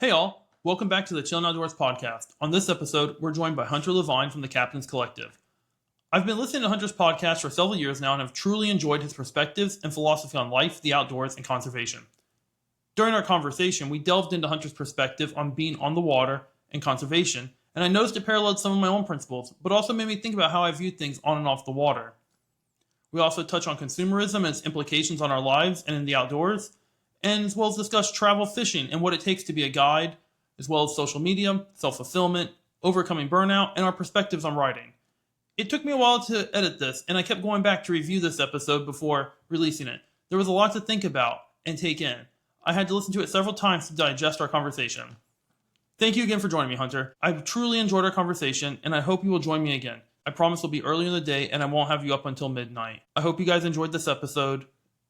Hey all, welcome back to the Chil'n Outdoors podcast. On this episode, we're joined by Hunter Leavine from the Captain's Collective. I've been listening to Hunter's podcast for several years now and have truly enjoyed his perspectives and philosophy on life, the outdoors, and conservation. During our conversation, we delved into Hunter's perspective on being on the water and conservation, and I noticed it paralleled some of my own principles, but also made me think about how I view things on and off the water. We also touch on consumerism and its implications on our lives and in the outdoors, and as well as discuss travel fishing and what it takes to be a guide, as well as social media, self fulfillment, overcoming burnout, and our perspectives on writing. It took me a while to edit this, and I kept going back to review this episode before releasing it. There was a lot to think about and take in. I had to listen to it several times to digest our conversation. Thank you again for joining me, Hunter. I've truly enjoyed our conversation, and I hope you will join me again. I promise it'll be early in the day, and I won't have you up until midnight. I hope you guys enjoyed this episode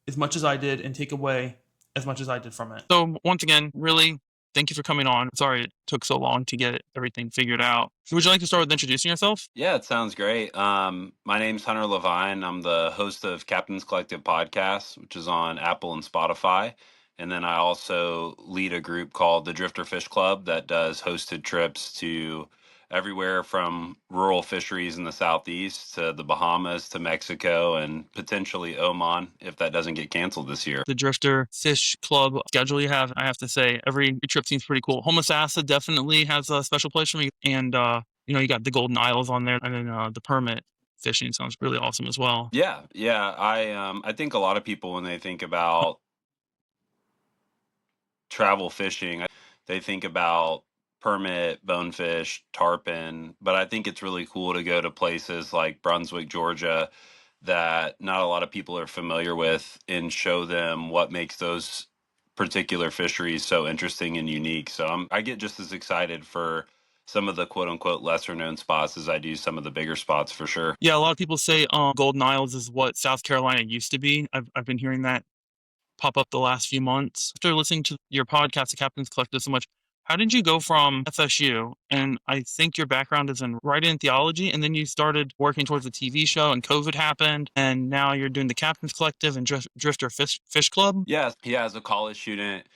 as much as I did and take away as much as I did from it. So once again, really, thank you for coming on. Sorry it took so long to get everything figured out. Would you like to start with introducing yourself? Yeah, it sounds great. My name's Hunter Leavine. I'm the host of Captain's Collective podcast, which is on Apple and Spotify. And then I also lead a group called the Drifter Fish Club that does hosted trips to everywhere from rural fisheries in the southeast to the Bahamas to Mexico and potentially Oman if that doesn't get canceled this year. The Drifter Fish Club schedule you have, I have to say, every trip seems pretty cool. Homosassa definitely has a special place for me. And, you got the Golden Isles on there. And then the permit fishing sounds really awesome as well. Yeah. I think a lot of people when they think about travel fishing, they think about permit, bonefish, tarpon, but I think it's really cool to go to places like Brunswick, Georgia, that not a lot of people are familiar with and show them what makes those particular fisheries so interesting and unique. So I get just as excited for some of the quote unquote lesser known spots as I do some of the bigger spots for sure. Yeah, a lot of people say Golden Isles is what South Carolina used to be. I've been hearing that pop up the last few months. After listening to your podcast, The Captain's Collective, so much, how did you go from FSU? And I think your background is in writing and theology, and then you started working towards a TV show, and COVID happened, and now you're doing The Captain's Collective and Drifter Fish Club. Yeah, as a college student,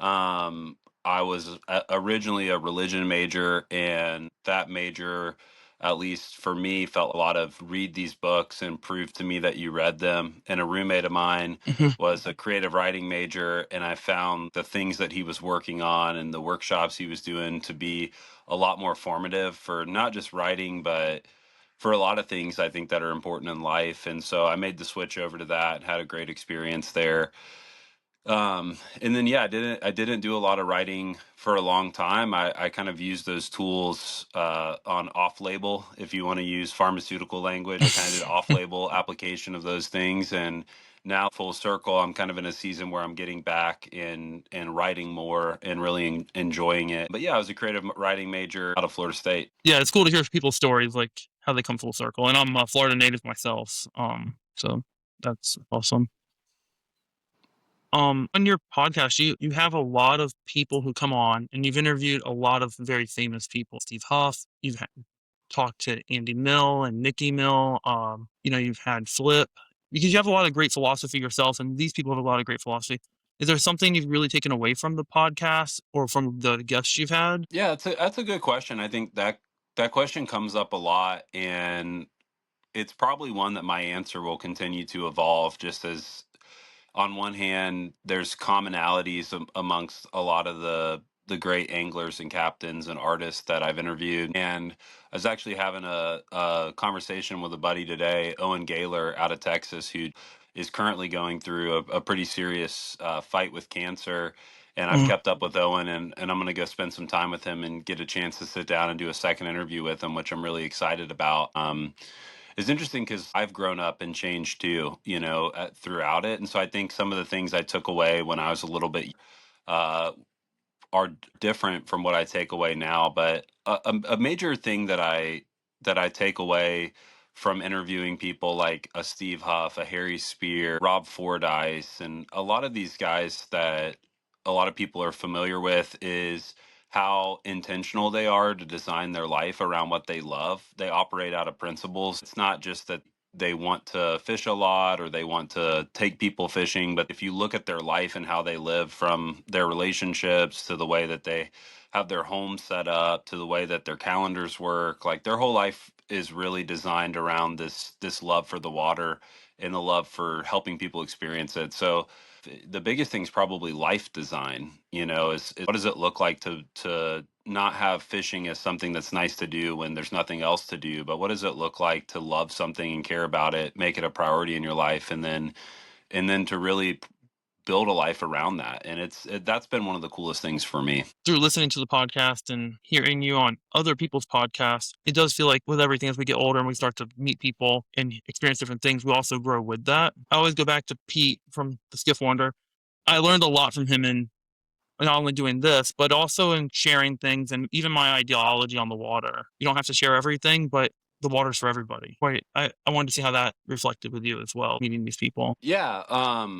I was originally a religion major, and that major, at least for me, felt a lot of read these books and prove to me that you read them. And a roommate of mine Mhm. was a creative writing major, and I found the things that he was working on and the workshops he was doing to be a lot more formative for not just writing, but for a lot of things I think that are important in life. And so I made the switch over to that, had a great experience there. And then yeah, I didn't do a lot of writing for a long time. I kind of used those tools on off label, if you want to use pharmaceutical language. I kind of did off label application of those things, and now full circle, I'm kind of in a season where I'm getting back in writing more and really enjoying it. But yeah, I was a creative writing major out of Florida State. Yeah, it's cool to hear people's stories, like how they come full circle. And I'm a Florida native myself, so that's awesome. On your podcast, you have a lot of people who come on, and you've interviewed a lot of very famous people. Steve Huff, talked to Andy Mill and Nikki Mill. You've had Flip, because you have a lot of great philosophy yourself, and these people have a lot of great philosophy. Is there something you've really taken away from the podcast or from the guests you've had? Yeah, that's a good question. I think that question comes up a lot, and it's probably one that my answer will continue to evolve. Just as on one hand, there's commonalities amongst a lot of the great anglers and captains and artists that I've interviewed. And I was actually having a conversation with a buddy today, Owen Gaylor out of Texas, who is currently going through a pretty serious fight with cancer. And I've Mm. kept up with Owen, and I'm going to go spend some time with him and get a chance to sit down and do a second interview with him, which I'm really excited about. It's interesting because I've grown up and changed too, throughout it. And so I think some of the things I took away when I was a little bit uh, are different from what I take away now. But a major thing that I take away from interviewing people like a Steve Huff, a Harry Spear, Rob Fordyce, and a lot of these guys that a lot of people are familiar with is how intentional they are to design their life around what they love. They operate out of principles. It's not just that they want to fish a lot or they want to take people fishing. But if you look at their life and how they live, from their relationships to the way that they have their homes set up to the way that their calendars work, like their whole life is really designed around this love for the water and the love for helping people experience it. So the biggest thing is probably life design. Is what does it look like to not have fishing as something that's nice to do when there's nothing else to do, but what does it look like to love something and care about it, make it a priority in your life, and then to really build a life around that. And that's been one of the coolest things for me. Through listening to the podcast and hearing you on other people's podcasts, it does feel like with everything, as we get older and we start to meet people and experience different things, we also grow with that. I always go back to Pete from the Skiff Wonder. I learned a lot from him in not only doing this, but also in sharing things and even my ideology on the water. You don't have to share everything, but the water's for everybody. Right. I wanted to see how that reflected with you as well, meeting these people. Yeah,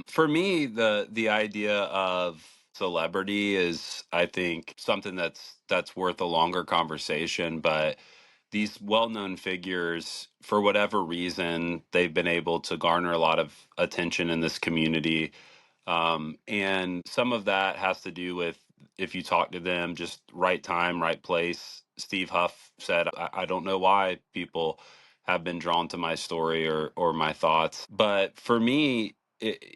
for me, the idea of celebrity is, I think, something that's worth a longer conversation. But these well-known figures, for whatever reason, they've been able to garner a lot of attention in this community. And some of that has to do with, if you talk to them, just right time, right place. Steve Huff said, I don't know why people have been drawn to my story or my thoughts. But for me,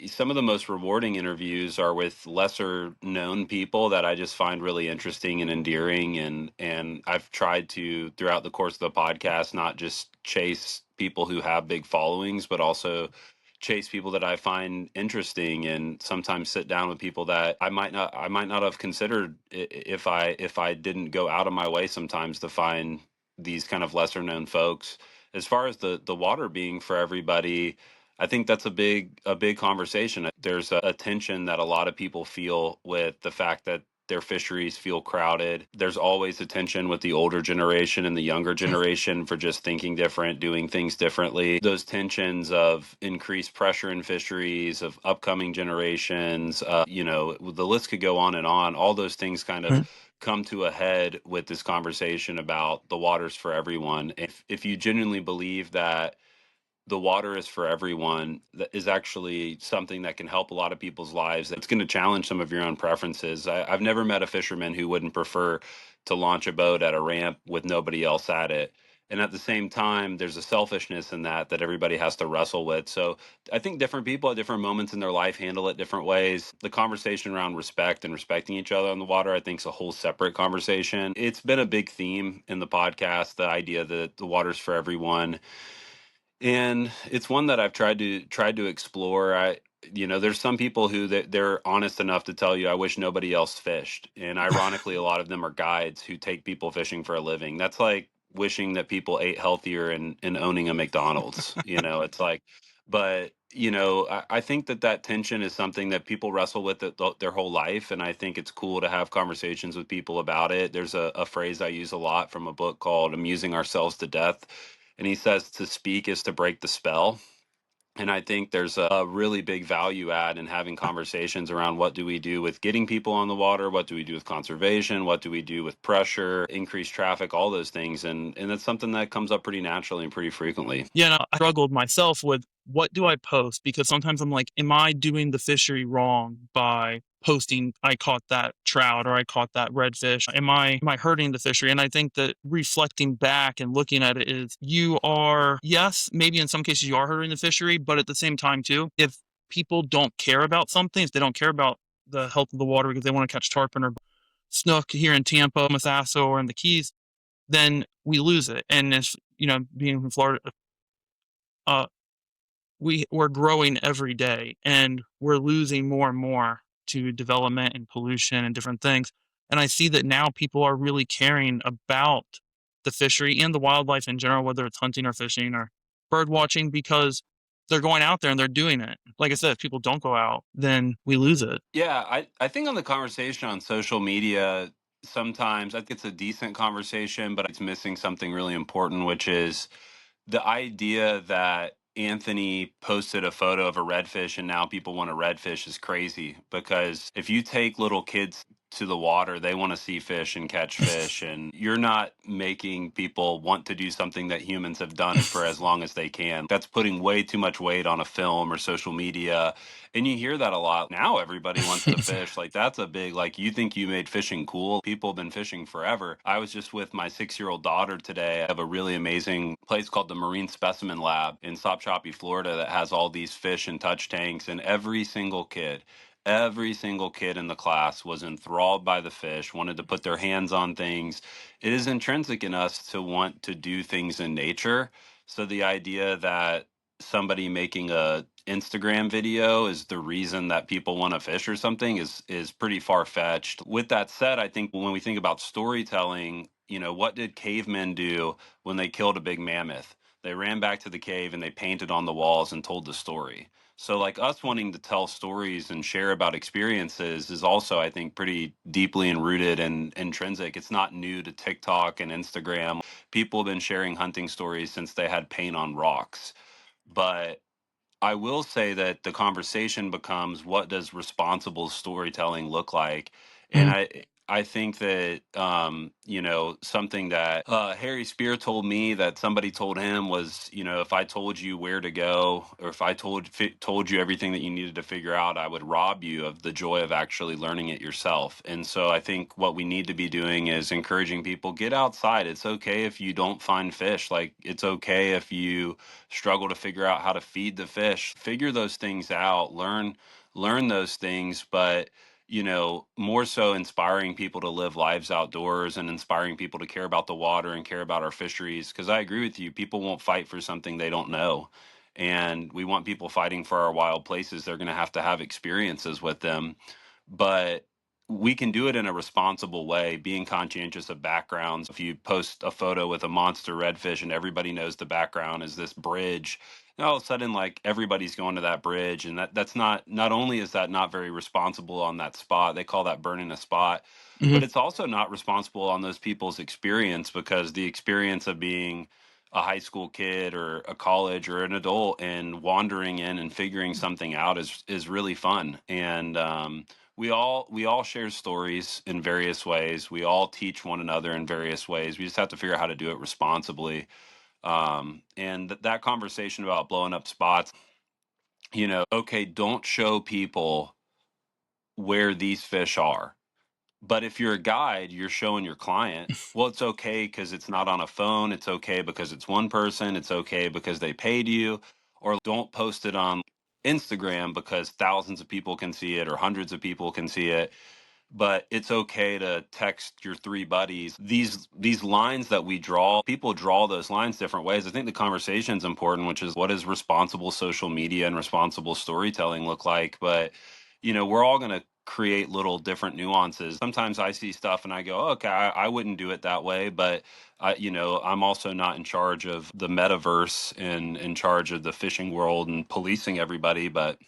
some of the most rewarding interviews are with lesser known people that I just find really interesting and endearing. And I've tried to, throughout the course of the podcast, not just chase people who have big followings, but also chase people that I find interesting, and sometimes sit down with people that I might not have considered if I didn't go out of my way sometimes to find these kind of lesser known folks. As far as the water being for everybody, I think that's a big conversation. There's a tension that a lot of people feel with the fact that their fisheries feel crowded. There's always a tension with the older generation and the younger generation for just thinking different, doing things differently. Those tensions of increased pressure in fisheries, of upcoming generations, the list could go on and on. All those things kind of come to a head with this conversation about the waters for everyone. If you genuinely believe that the water is for everyone, that is actually something that can help a lot of people's lives. It's going to challenge some of your own preferences. I've never met a fisherman who wouldn't prefer to launch a boat at a ramp with nobody else at it. And at the same time, there's a selfishness in that everybody has to wrestle with. So I think different people at different moments in their life handle it different ways. The conversation around respect and respecting each other on the water, I think, is a whole separate conversation. It's been a big theme in the podcast, the idea that the water's for everyone, and it's one that I've tried to explore. There's some people who they're honest enough to tell you, I wish nobody else fished. And ironically, a lot of them are guides who take people fishing for a living. That's like wishing that people ate healthier and owning a McDonald's. It's like, but I think that tension is something that people wrestle with their whole life, and I think it's cool to have conversations with people about it. There's a phrase I use a lot from a book called "Amusing Ourselves to Death," and he says to speak is to break the spell. And I think there's a really big value add in having conversations around what do we do with getting people on the water, what do we do with conservation, what do we do with pressure, increased traffic, all those things. And that's something that comes up pretty naturally and pretty frequently. Yeah, no, I struggled myself with what do I post? Because sometimes I'm like, am I doing the fishery wrong by posting I caught that trout or I caught that redfish? Am I hurting the fishery? And I think that reflecting back and looking at it is you are, yes, maybe in some cases you are hurting the fishery, but at the same time too, if people don't care about something, if they don't care about the health of the water because they want to catch tarpon or snook here in Tampa, Masasso, or in the Keys, then we lose it. And if, being from Florida, uh, we're growing every day and we're losing more and more to development and pollution and different things. And I see that now people are really caring about the fishery and the wildlife in general, whether it's hunting or fishing or bird watching, because they're going out there and they're doing it. Like I said, if people don't go out, then we lose it. Yeah, I think on the conversation on social media, sometimes I think it's a decent conversation, but it's missing something really important, which is the idea that Anthony posted a photo of a redfish and now people want a redfish is crazy. Because if you take little kids to the water. They want to see fish and catch fish, and you're not making people want to do something that humans have done for as long as they can. That's putting way too much weight on a film or social media. And you hear that a lot. Now everybody wants to fish. Like that's a big, like, you think you made fishing cool. People have been fishing forever. I was just with my 6-year-old daughter today. I have a really amazing place called the Marine Specimen Lab in Sopchoppy, Florida, that has all these fish and touch tanks, and every single kid in the class was enthralled by the fish, wanted to put their hands on things. It is intrinsic in us to want to do things in nature. So the idea that somebody making a Instagram video is the reason that people want to fish or something is pretty far fetched. With that said, I think when we think about storytelling, what did cavemen do when they killed a big mammoth? They ran back to the cave and they painted on the walls and told the story. So, like, us wanting to tell stories and share about experiences is also, I think, pretty deeply and rooted and intrinsic. It's not new to TikTok and Instagram. People have been sharing hunting stories since they had paint on rocks. But I will say that the conversation becomes, what does responsible storytelling look like? And Mhm. I think that something that Harry Spear told me that somebody told him was, if I told you where to go, or if I told you everything that you needed to figure out, I would rob you of the joy of actually learning it yourself. And so I think what we need to be doing is encouraging people, get outside. It's okay if you don't find fish. Like, it's okay if you struggle to figure out how to feed the fish. Figure those things out, learn those things, but more so inspiring people to live lives outdoors and inspiring people to care about the water and care about our fisheries. Because I agree with you, people won't fight for something they don't know. And we want people fighting for our wild places. They're going to have experiences with them. But we can do it in a responsible way, being conscientious of backgrounds. If you post a photo with a monster redfish and everybody knows the background is this bridge, and all of a sudden, like, everybody's going to that bridge, and that's not only is that not very responsible on that spot, they call that burning a spot, but Mhm. it's also not responsible on those people's experience, because the experience of being a high school kid or a college or an adult and wandering in and figuring something out is really fun. And we all share stories in various ways. We all teach one another in various ways. We just have to figure out how to do it responsibly. And that conversation about blowing up spots, okay, don't show people where these fish are. But if you're a guide, you're showing your client, well, it's okay because it's not on a phone. It's okay because it's one person. It's okay because they paid you. Or don't post it on Instagram because thousands of people can see it or hundreds of people can see it. But it's okay to text your three buddies. These lines that we draw, people draw those lines different ways. I think the conversation's important, which is, what does responsible social media and responsible storytelling look like? But we're all going to create little different nuances. Sometimes I see stuff and I go, okay, I wouldn't do it that way. But I'm also not in charge of the metaverse and in charge of the fishing world and policing everybody. But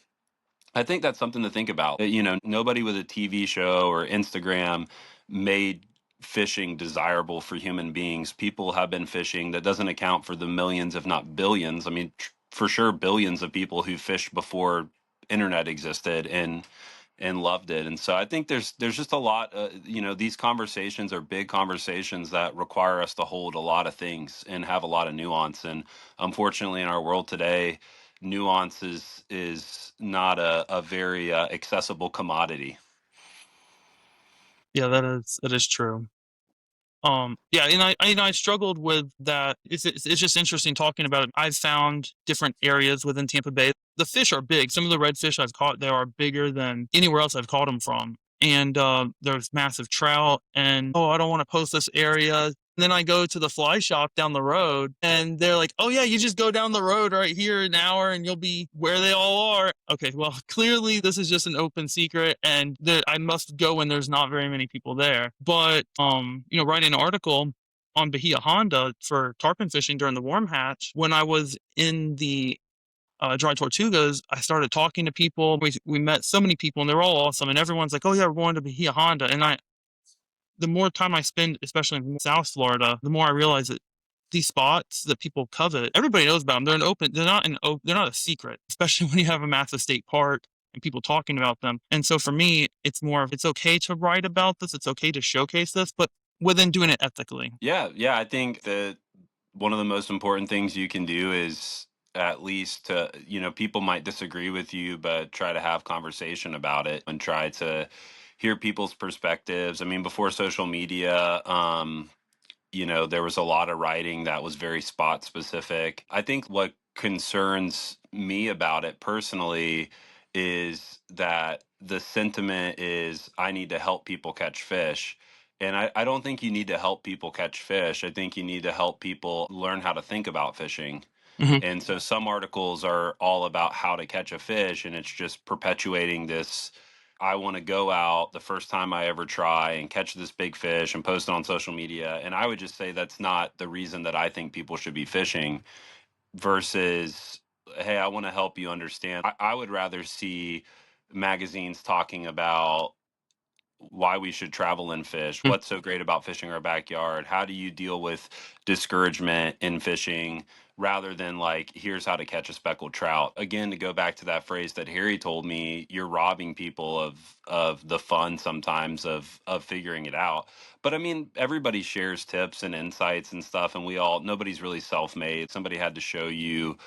I think that's something to think about. Nobody with a TV show or Instagram made fishing desirable for human beings. People have been fishing. That doesn't account for the millions, if not billions. I mean, for sure, billions of people who fished before internet existed and loved it. And so I think there's just a lot. These conversations are big conversations that require us to hold a lot of things and have a lot of nuance. And unfortunately, in our world today, nuance is not a very accessible commodity. Yeah, that is true. Yeah, and I struggled with that. It's just interesting talking about it. I've found different areas within Tampa Bay. The fish are big. Some of the redfish I've caught, they are bigger than anywhere else I've caught them from. And there's massive trout. And oh, I don't want to post this area. And then I go to the fly shop down the road, and they're like, "Oh yeah, you just go down the road right here an hour, and you'll be where they all are." Okay, well, clearly this is just an open secret, and I must go when there's not very many people there. But writing an article on Bahia Honda for tarpon fishing during the warm hatch, when I was in the dry tortugas, I started talking to people. We met so many people, and they're all awesome. And everyone's like, "Oh yeah, we're going to Bahia Honda." And the more time I spend, especially in South Florida, the more I realize that these spots that people covet, everybody knows about them. They're an open. They're not a secret, especially when you have a massive state park. and people talking about them. And so for me, it's more of it's okay to write about this, it's okay to showcase this, but within doing it ethically. Yeah, yeah, I think that one of the most important things you can do is at least to, people might disagree with you, but try to have conversation about it and try to hear people's perspectives. I mean, before social media, there was a lot of writing that was very spot specific. I think what concerns me about it personally is that the sentiment is I need to help people catch fish. And I don't think you need to help people catch fish. I think you need to help people learn how to think about fishing. Mhm. And so some articles are all about how to catch a fish, and it's just perpetuating this. I want to go out the first time I ever try and catch this big fish and post it on social media. And I would just say that's not the reason that I think people should be fishing versus, hey, I want to help you understand. I would rather see magazines talking about why we should travel and fish. Mm. What's so great about fishing our backyard? How do you deal with discouragement in fishing rather than like, here's how to catch a speckled trout? Again, to go back to that phrase that Harry told me, you're robbing people of the fun sometimes of figuring it out. But I mean, everybody shares tips and insights and stuff, and nobody's really self-made. Somebody had to show you,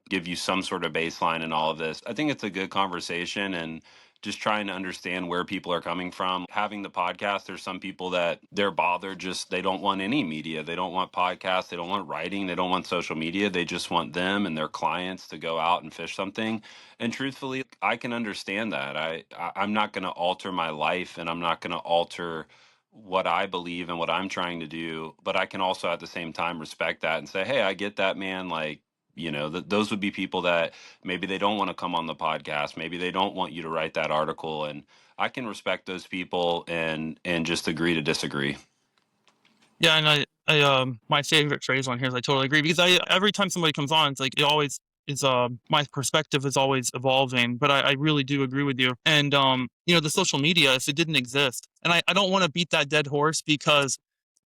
give you some sort of baseline in all of this. I think it's a good conversation and just trying to understand where people are coming from. Having the podcast, there's some people that they're bothered, just they don't want any media. They don't want podcasts. They don't want writing. They don't want social media. They just want them and their clients to go out and fish something. And truthfully, I can understand that. I'm not going to alter my life and I'm not going to alter what I believe and what I'm trying to do, but I can also at the same time respect that and say, hey, I get that, man. Like, those would be people that maybe they don't want to come on the podcast, maybe they don't want you to write that article, and I can respect those people and just agree to disagree. Yeah, and my favorite phrase on here is I totally agree because I every time somebody comes on, it's like it always is. My perspective is always evolving, but I really do agree with you. And the social media, if it didn't exist, and I don't want to beat that dead horse because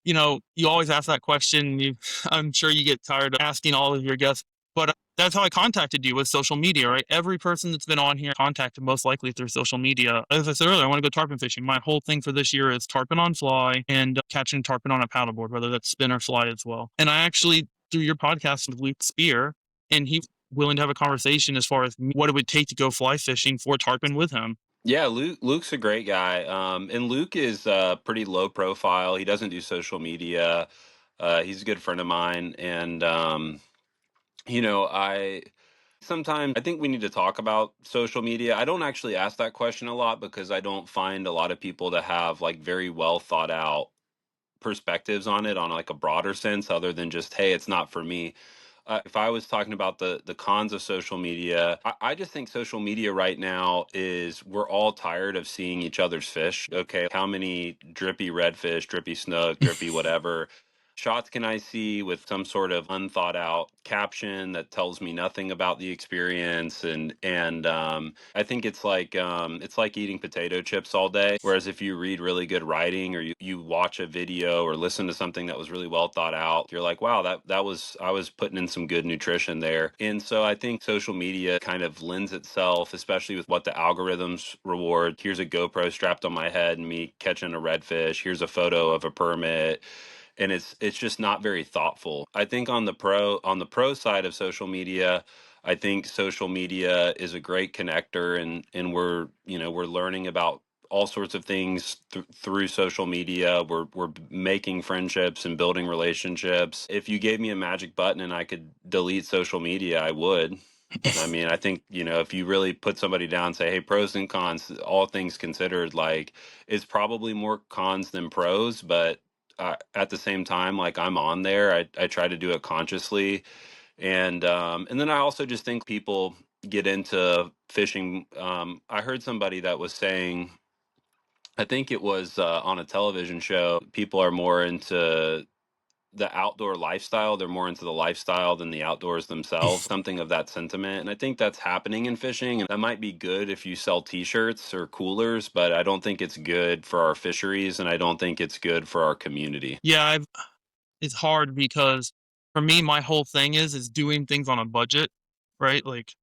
you always ask that question. I'm sure you get tired of asking all of your guests, but that's how I contacted you with social media, right? Every person that's been on here contacted most likely through social media. As I said earlier, I want to go tarpon fishing. My whole thing for this year is tarpon on fly and catching tarpon on a paddleboard, whether that's spin or fly as well. And I actually, through your podcast with Luke Spear, and he's willing to have a conversation as far as what it would take to go fly fishing for tarpon with him. Yeah, Luke's a great guy, and Luke is pretty low profile. He doesn't do social media. He's a good friend of mine, and I sometimes I think we need to talk about social media. I don't actually ask that question a lot because I don't find a lot of people to have like very well thought out perspectives on it on like a broader sense other than just, hey, it's not for me. If I was talking about the cons of social media, I just think social media right now is we're all tired of seeing each other's fish. Okay, how many drippy redfish, drippy snook, drippy whatever shots can I see with some sort of unthought out caption that tells me nothing about the experience? And I think it's like eating potato chips all day. Whereas if you read really good writing or you watch a video or listen to something that was really well thought out, you're like, wow, that was I was putting in some good nutrition there. And so I think social media kind of lends itself, especially with what the algorithms reward. Here's a GoPro strapped on my head and me catching a redfish. Here's a photo of a permit, and it's just not very thoughtful. I think on the pro side of social media, I think social media is a great connector, and we're learning about all sorts of things through social media. We're making friendships and building relationships. If you gave me a magic button and I could delete social media, I would. I mean, I think, if you really put somebody down and say, hey, pros and cons, all things considered, like, it's probably more cons than pros, but at the same time, like, I'm on there. I try to do it consciously. And then I also just think people get into fishing. I heard somebody that was saying, I think it was on a television show, people are more into the outdoor lifestyle. They're more into the lifestyle than the outdoors themselves, something of that sentiment. And I think that's happening in fishing. And that might be good if you sell t-shirts or coolers, but I don't think it's good for our fisheries and I don't think it's good for our community. Yeah, it's hard because for me, my whole thing is doing things on a budget, right? Like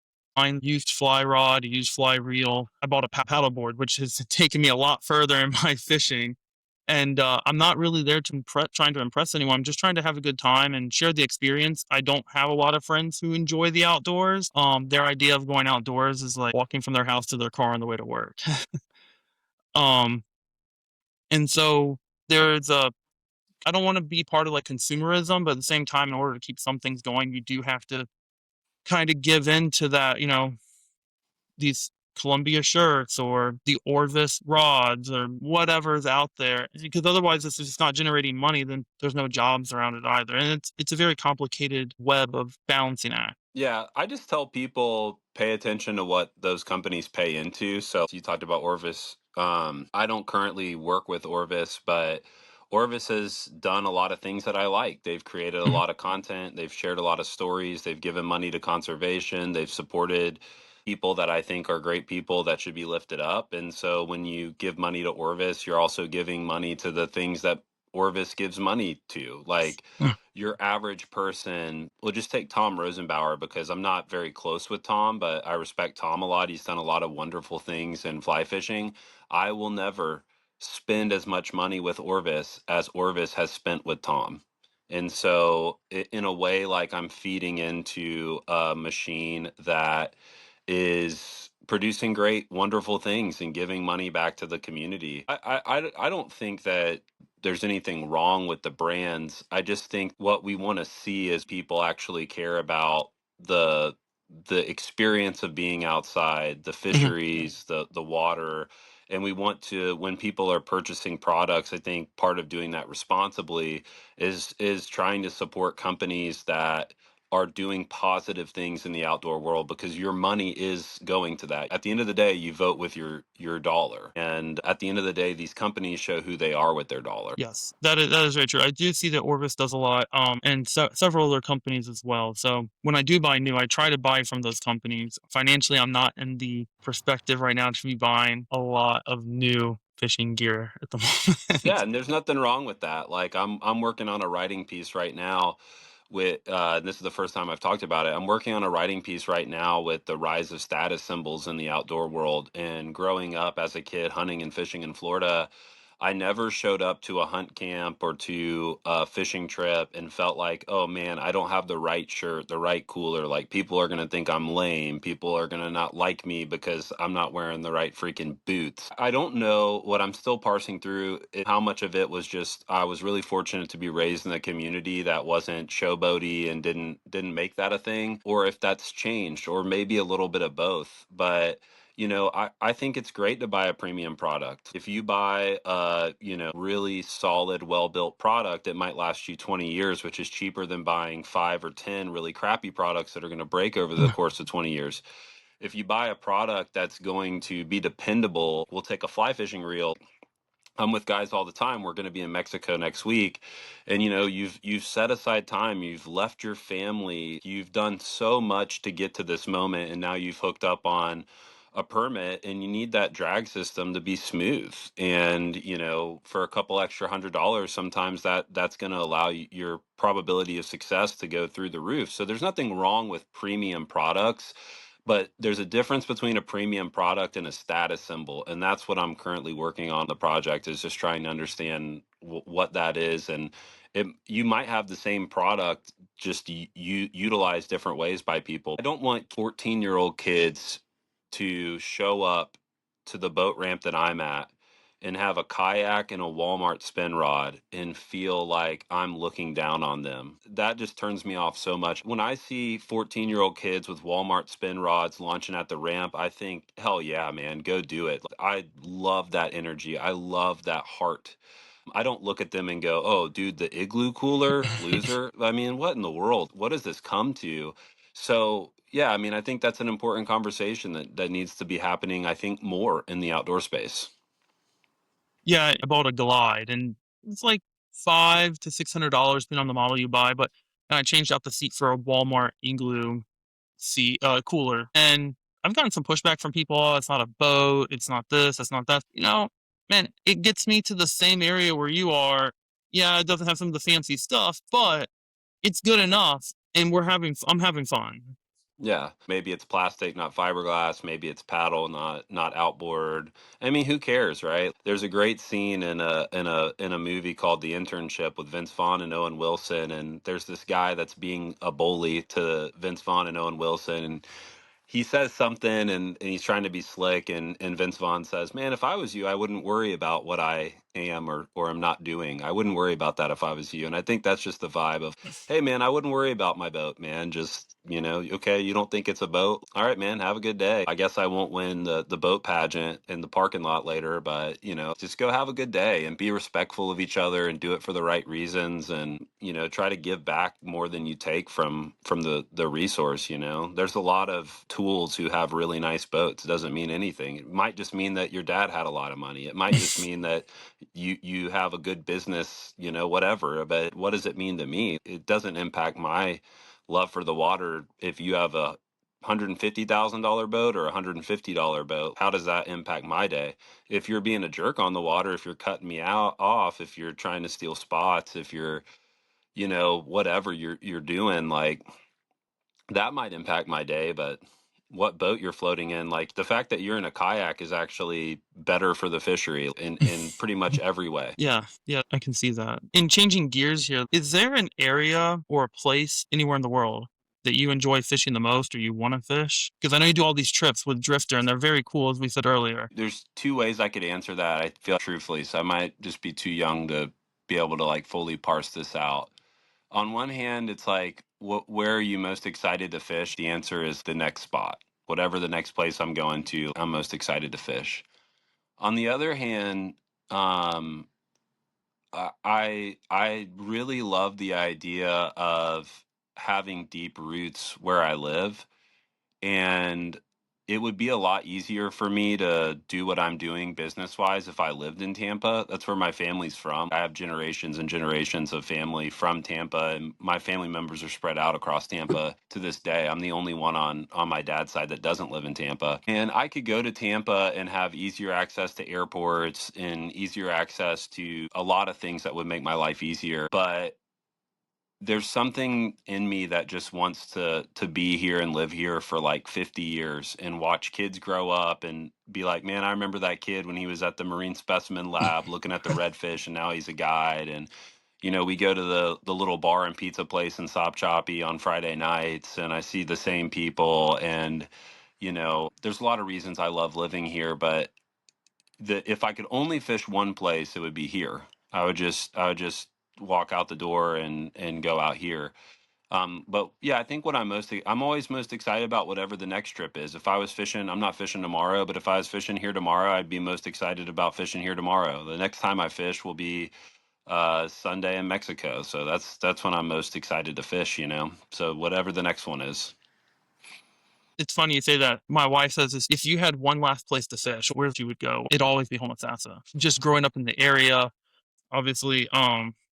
used fly rod, used fly reel. I bought a paddleboard, which has taken me a lot further in my fishing. And I'm not really there to trying to impress anyone. I'm just trying to have a good time and share the experience. I don't have a lot of friends who enjoy the outdoors. Their idea of going outdoors is like walking from their house to their car on the way to work. um, and so there's a I don't want to be part of like consumerism, but at the same time, in order to keep some things going, you do have to kind of give in to that, these Columbia shirts or the Orvis rods or whatever's out there. Because otherwise, if it's just not generating money, then there's no jobs around it either. And it's a very complicated web of balancing act. Yeah, I just tell people pay attention to what those companies pay into. So you talked about Orvis. I don't currently work with Orvis, but Orvis has done a lot of things that I like. They've created a Mhm. lot of content, they've shared a lot of stories, they've given money to conservation, they've supported people that I think are great people that should be lifted up. And so when you give money to Orvis, you're also giving money to the things that Orvis gives money to. Like your average person, we'll just take Tom Rosenbauer because I'm not very close with Tom, but I respect Tom a lot. He's done a lot of wonderful things in fly fishing. I will never spend as much money with Orvis as Orvis has spent with Tom. And so, in a way, like I'm feeding into a machine that is producing great, wonderful things and giving money back to the community. I don't think that there's anything wrong with the brands. I just think what we want to see is people actually care about the the experience of being outside, the Mhm. fisheries, the water, and we want to when people are purchasing products, I think part of doing that responsibly is trying to support companies that are doing positive things in the outdoor world because your money is going to that. At the end of the day, you vote with your dollar. And at the end of the day, these companies show who they are with their dollar. Yes, that is very true. I do see that Orvis does a lot, and several other companies as well. So when I do buy new, I try to buy from those companies. Financially, I'm not in the perspective right now to be buying a lot of new fishing gear at the Yeah, moment. and there's nothing wrong with that. Like I'm working on a writing piece right now with and this is the first time I've talked about it. I'm working on a writing piece right now with the rise of status symbols in the outdoor world. And growing up as a kid hunting and fishing in Florida, I never showed up to a hunt camp or to a fishing trip and felt like, oh man, I don't have the right shirt, the right cooler. Like people are going to think I'm lame. People are going to not like me because I'm not wearing the right freaking boots. I don't know what I'm still parsing through how much of it was just I was really fortunate to be raised in a community that wasn't showboaty and didn't make that a thing, or if that's changed, or maybe a little bit of both. But I think it's great to buy a premium product. If you buy a, really solid, well-built product, it might last you 20 years, which is cheaper than buying 5 or 10 really crappy products that are going to break over the course of 20 years. If you buy a product that's going to be dependable, we'll take a fly fishing reel. I'm with guys all the time. We're going to be in Mexico next week, and you've set aside time. You've left your family. You've done so much to get to this moment, and now you've hooked up on a permit, and you need that drag system to be smooth. And for a couple extra $100, sometimes that's going to allow your probability of success to go through the roof. So there's nothing wrong with premium products, but there's a difference between a premium product and a status symbol, and that's what I'm currently working on the project is just trying to understand what that is. And you might have the same product, just you utilize different ways by people. I don't want 14-year-old kids to show up to the boat ramp that I'm at and have a kayak and a Walmart spin rod and feel like I'm looking down on them. That just turns me off so much. When I see 14-year-old kids with Walmart spin rods launching at the ramp, I think, hell yeah, man, go do it. I love that energy. I love that heart. I don't look at them and go, oh, dude, the igloo cooler, loser. I mean, what in the world? What has this come to? So, yeah, I mean, I think that's an important conversation that needs to be happening, I think, more in the outdoor space. Yeah, I bought a Glide, and it's like $500 to $600 depending on the model you buy. But and I changed out the seat for a Walmart Igloo seat cooler, and I've gotten some pushback from people. Oh, it's not a boat. It's not this. It's not that. Man, it gets me to the same area where you are. Yeah, it doesn't have some of the fancy stuff, but it's good enough, and I'm having fun. Yeah, maybe it's plastic, not fiberglass. Maybe it's paddle, not outboard. I mean, who cares, right? There's a great scene in a movie called The Internship with Vince Vaughn and Owen Wilson, and there's this guy that's being a bully to Vince Vaughn and Owen Wilson, and he says something and he's trying to be slick and Vince Vaughn says, "Man, if I was you, I wouldn't worry about what I am or am not doing. I wouldn't worry about that if I was you." And I think that's just the vibe of, "Hey man, I wouldn't worry about my boat, man. Just, okay, you don't think it's a boat? All right, man, have a good day. I guess I won't win the boat pageant in the parking lot later, but, just go have a good day and be respectful of each other and do it for the right reasons and, try to give back more than you take from the resource, There's a lot of tools who have really nice boats. It doesn't mean anything. It might just mean that your dad had a lot of money. It might just mean that you have a good business, whatever. But what does it mean to me? It doesn't impact my love for the water if you have a $150,000 boat or $150 boat. How does that impact my day? If you're being a jerk on the water, if you're cutting me out off, if you're trying to steal spots, if you're, whatever you're doing, like that might impact my day, but what boat you're floating in, like the fact that you're in a kayak is actually better for the fishery in pretty much every way. Yeah, yeah, I can see that. In changing gears here, is there an area or a place anywhere in the world that you enjoy fishing the most or you want to fish? Because I know you do all these trips with Drifter and they're very cool, as we said earlier. There's two ways I could answer that. I feel truthfully, so I might just be too young to be able to like fully parse this out. On one hand, it's like, where are you most excited to fish? The answer is the next spot. Whatever the next place I'm going to, I'm most excited to fish. On the other hand, um, I really love the idea of having deep roots where I live, and it would be a lot easier for me to do what I'm doing business wise if I lived in Tampa. That's where my family's from. I have generations and generations of family from Tampa, and my family members are spread out across Tampa to this day. I'm the only one on my dad's side that doesn't live in Tampa. And I could go to Tampa and have easier access to airports and easier access to a lot of things that would make my life easier. But there's something in me that just wants to be here and live here for like 50 years and watch kids grow up and be like, man, I remember that kid when he was at the marine specimen lab looking at the redfish and now he's a guide. And we go to the little bar and pizza place in Sop Choppy on Friday nights and I see the same people. And there's a lot of reasons I love living here, but if I could only fish one place, it would be here. I would just walk out the door and go out here. But yeah, I think I'm always most excited about whatever the next trip is. If I was fishing, I'm not fishing tomorrow, but if I was fishing here tomorrow, I'd be most excited about fishing here tomorrow. The next time I fish will be Sunday in Mexico. So that's when I'm most excited to fish. So whatever the next one is. It's funny you say that. My wife says this, if you had one last place to fish, where you would go, it'd always be Homosassa. Just growing up in the area, obviously,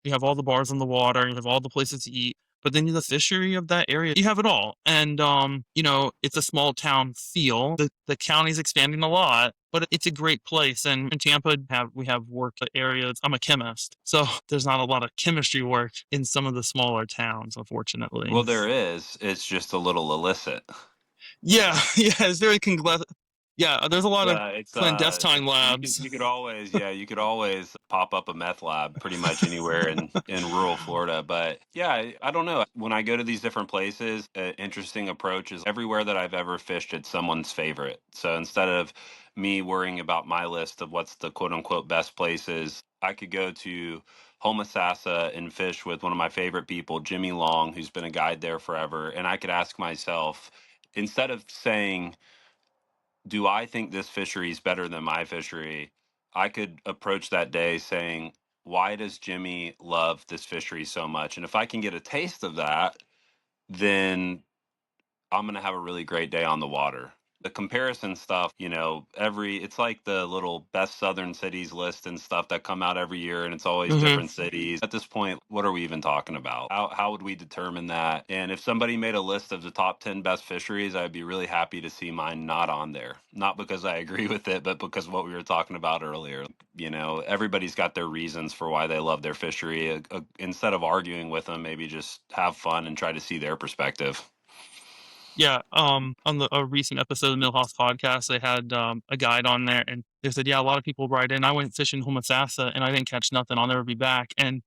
you have all the bars on the water, you have all the places to eat, but then the fishery of that area, you have it all. And it's a small town feel. The county's expanding a lot, but it's a great place. And in Tampa, we have work areas. I'm a chemist, so there's not a lot of chemistry work in some of the smaller towns, unfortunately. Well, there is. It's just a little illicit. Yeah, yeah, it's very yeah, there's a lot of It's clandestine you could labs. you could always yeah you could always pop up a meth lab pretty much anywhere in rural Florida. But yeah, I don't know. When I go to these different places, an interesting approach is everywhere that I've ever fished, it's someone's favorite. So instead of me worrying about my list of what's the quote unquote best places, I could go to Homosassa and fish with one of my favorite people, Jimmy Long, who's been a guide there forever, and I could ask myself instead of saying, do I think this fishery is better than my fishery? I could approach that day saying, why does Jimmy love this fishery so much? And if I can get a taste of that, then I'm gonna have a really great day on the water. The comparison stuff, it's like the little best southern cities list and stuff that come out every year, and it's always Hmm. different cities. At this point, what are we even talking about? How would we determine that? And if somebody made a list of the top 10 best fisheries, I'd be really happy to see mine not on there. Not because I agree with it, but because of what we were talking about earlier. Everybody's got their reasons for why they love their fishery. Instead of arguing with them, maybe just have fun and try to see their perspective. Yeah, on a recent episode of the Millhouse podcast, they had a guide on there, and they said, yeah, a lot of people write in. I went fishing Homosassa, and I didn't catch nothing. I'll never be back. And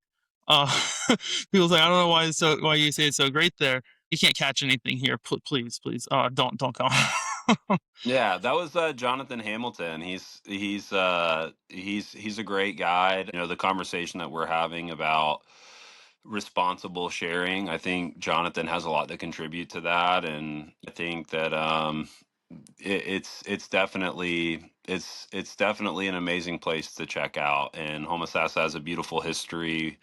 uh, people say, I don't know why you say it's so great there. You can't catch anything here. Please, please, don't come. Yeah, that was Jonathan Hamilton. He's a great guide. You know, the conversation that we're having about responsible sharing, I think Jonathan has a lot to contribute to that, and I think that it's definitely it's definitely an amazing place to check out. And Homosassa has a beautiful history.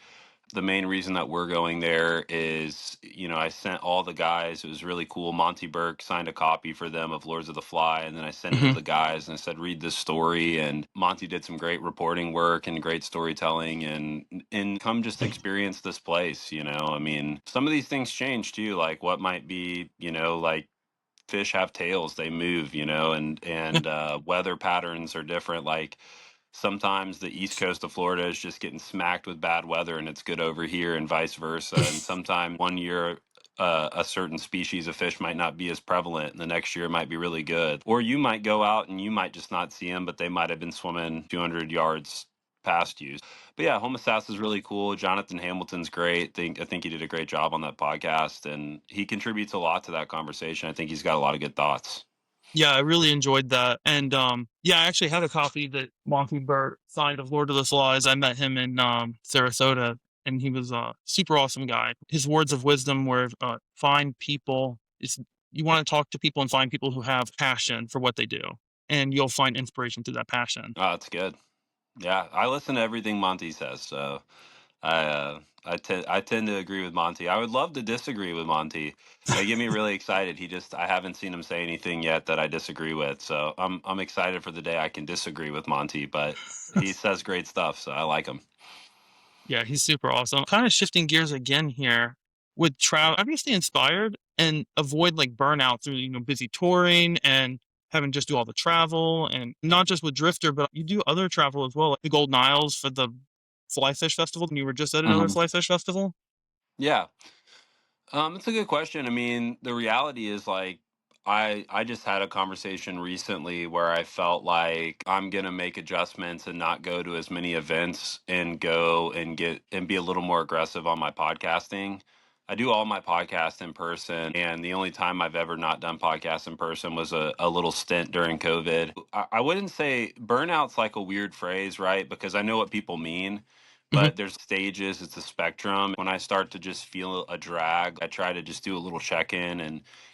The main reason that we're going there is, you know, I sent all the guys. It was really cool. Monty Burke signed a copy for them of Lords of the Fly, and then I sent it to Hmm. the guys and I said, "Read this story." And Monty did some great reporting work and great storytelling, and come just experience this place. You know, I mean, some of these things change too. Like what might be, you know, like fish have tails, they move, you know, and weather patterns are different. Like sometimes the east coast of Florida is just getting smacked with bad weather and it's good over here, and vice versa. And sometimes one year a certain species of fish might not be as prevalent and the next year it might be really good, or you might go out and you might just not see them, but they might have been swimming 200 yards past you. But yeah, Homosassa is really cool. Jonathan Hamilton's great. I think he did a great job on that podcast, and he contributes a lot to that conversation. I think he's got a lot of good thoughts. Yeah, I really enjoyed that. And yeah, I actually had a copy that Monty Burt signed of Lord of the Flies. I met him in Sarasota, and he was a super awesome guy. His words of wisdom were find people. You want to talk to people and find people who have passion for what they do, and you'll find inspiration through that passion. Oh, that's good. Yeah, I listen to everything Monty says, so I tend to agree with Monty. I would love to disagree with Monty. They get me really excited. I haven't seen him say anything yet that I disagree with, so I'm excited for the day I can disagree with Monty. But he says great stuff, so I like him. Yeah, he's super awesome. Kind of shifting gears again here with travel. How do you stay inspired and avoid like burnout through busy touring and having just do all the travel and not just with Drifter, but you do other travel as well, like the Golden Isles for the Fly Fish Festival. And you were just at another Hmm. Fly Fish Festival. Yeah, it's a good question. I mean, the reality is like I just had a conversation recently where I felt like I'm gonna make adjustments and not go to as many events and go and get and be a little more aggressive on my podcasting. I do all my podcasts in person, and the only time I've ever not done podcasts in person was a little stint during COVID. I wouldn't say burnout's like a weird phrase, right? Because I know what people mean, Hmm. but there's stages, it's a spectrum. When I start to just feel a drag, I try to just do a little check-in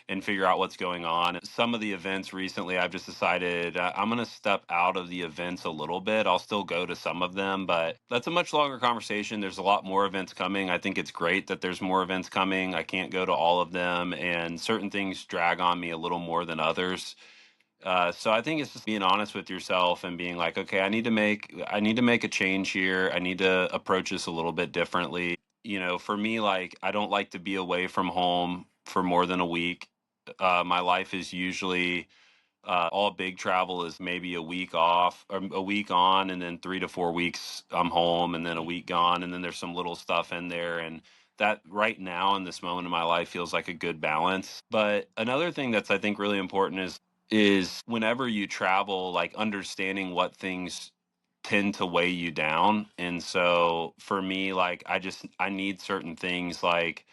and figure out what's going on. Some of the events recently, I've just decided I'm going to step out of the events a little bit. I'll still go to some of them, but that's a much longer conversation. There's a lot more events coming. I think it's great that there's more events coming. I can't go to all of them, and certain things drag on me a little more than others. So I think it's just being honest with yourself and being like, okay, I need to make a change here. I need to approach this a little bit differently. You know, for me, like I don't like to be away from home for more than a week. My life is usually all big travel is maybe a week off or a week on, and then 3 to 4 weeks I'm home, and then a week gone, and then there's some little stuff in there, and that right now in this moment in my life feels like a good balance. But another thing that's I think really important is whenever you travel, like understanding what things tend to weigh you down. And so for me, like I need certain things like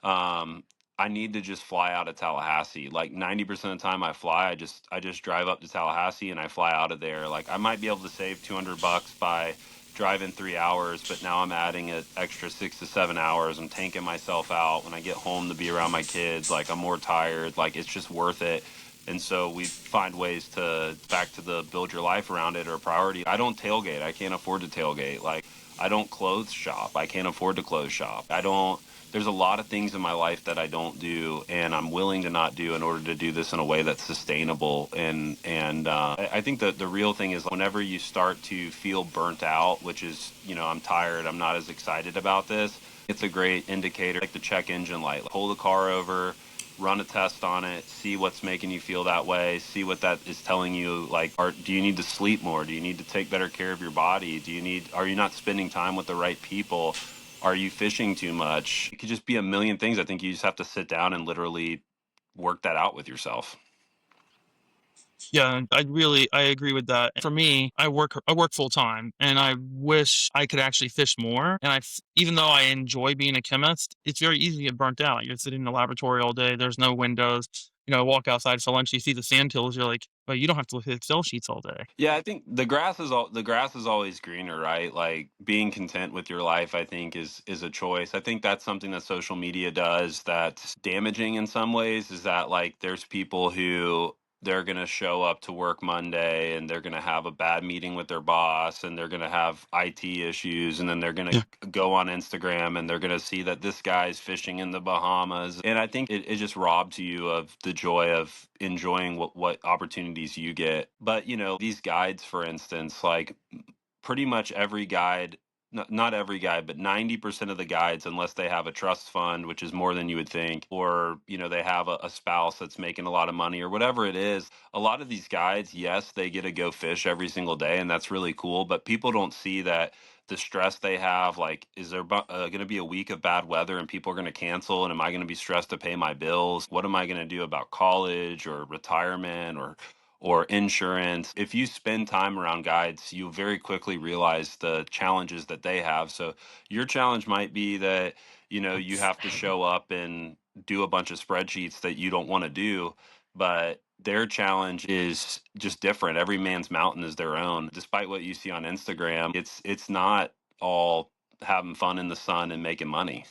um I need to just fly out of Tallahassee. Like 90% of the time I fly, I just drive up to Tallahassee and I fly out of there. Like I might be able to save $200 by driving 3 hours, but now I'm adding an extra 6 to 7 hours. I'm tanking myself out when I get home to be around my kids. Like I'm more tired. Like it's just worth it. And so we find ways to back to the build your life around it or priority. I don't tailgate. I can't afford to tailgate. Like I don't clothes shop. I can't afford to clothes shop. I don't There's a lot of things in my life that I don't do and I'm willing to not do in order to do this in a way that's sustainable. And I think that the real thing is whenever you start to feel burnt out, which is, you know, I'm tired, I'm not as excited about this, it's a great indicator, like the check engine light. Like, pull the car over, run a test on it, see what's making you feel that way, see what that is telling you. Like, do you need to sleep more? Do you need to take better care of your body? Are you not spending time with the right people? Are you fishing too much? It could just be a million things. I think you just have to sit down and literally work that out with yourself. Yeah, and I agree with that. For me, I work full time, and I wish I could actually fish more. And even though I enjoy being a chemist, it's very easy to get burnt out. You're sitting in the laboratory all day. There's no windows. Walk outside for lunch. You see the sand hills. You're like, well, you don't have to look at Excel sheets all day. Yeah, I think the grass is always greener, right? Like being content with your life, I think is a choice. I think that's something that social media does that's damaging in some ways, is that like there's people who they're going to show up to work Monday and they're going to have a bad meeting with their boss and they're going to have IT issues, and then they're going Yeah. to go on Instagram and they're going to see that this guy's fishing in the Bahamas. And I think it just robs you of the joy of enjoying what opportunities you get. But these guides, for instance, like pretty much every guide, not every guide, but 90% of the guides, unless they have a trust fund, which is more than you would think, or they have a spouse that's making a lot of money or whatever it is, a lot of these guides, yes, they get to go fish every single day, and that's really cool. But people don't see that the stress they have, like, is there going to be a week of bad weather and people are going to cancel, and am I going to be stressed to pay my bills? What am I going to do about college or retirement or insurance? If you spend time around guides, you very quickly realize the challenges that they have. So your challenge might be that, you have to show up and do a bunch of spreadsheets that you don't want to do, but their challenge is just different. Every man's mountain is their own. Despite what you see on Instagram, it's not all having fun in the sun and making money.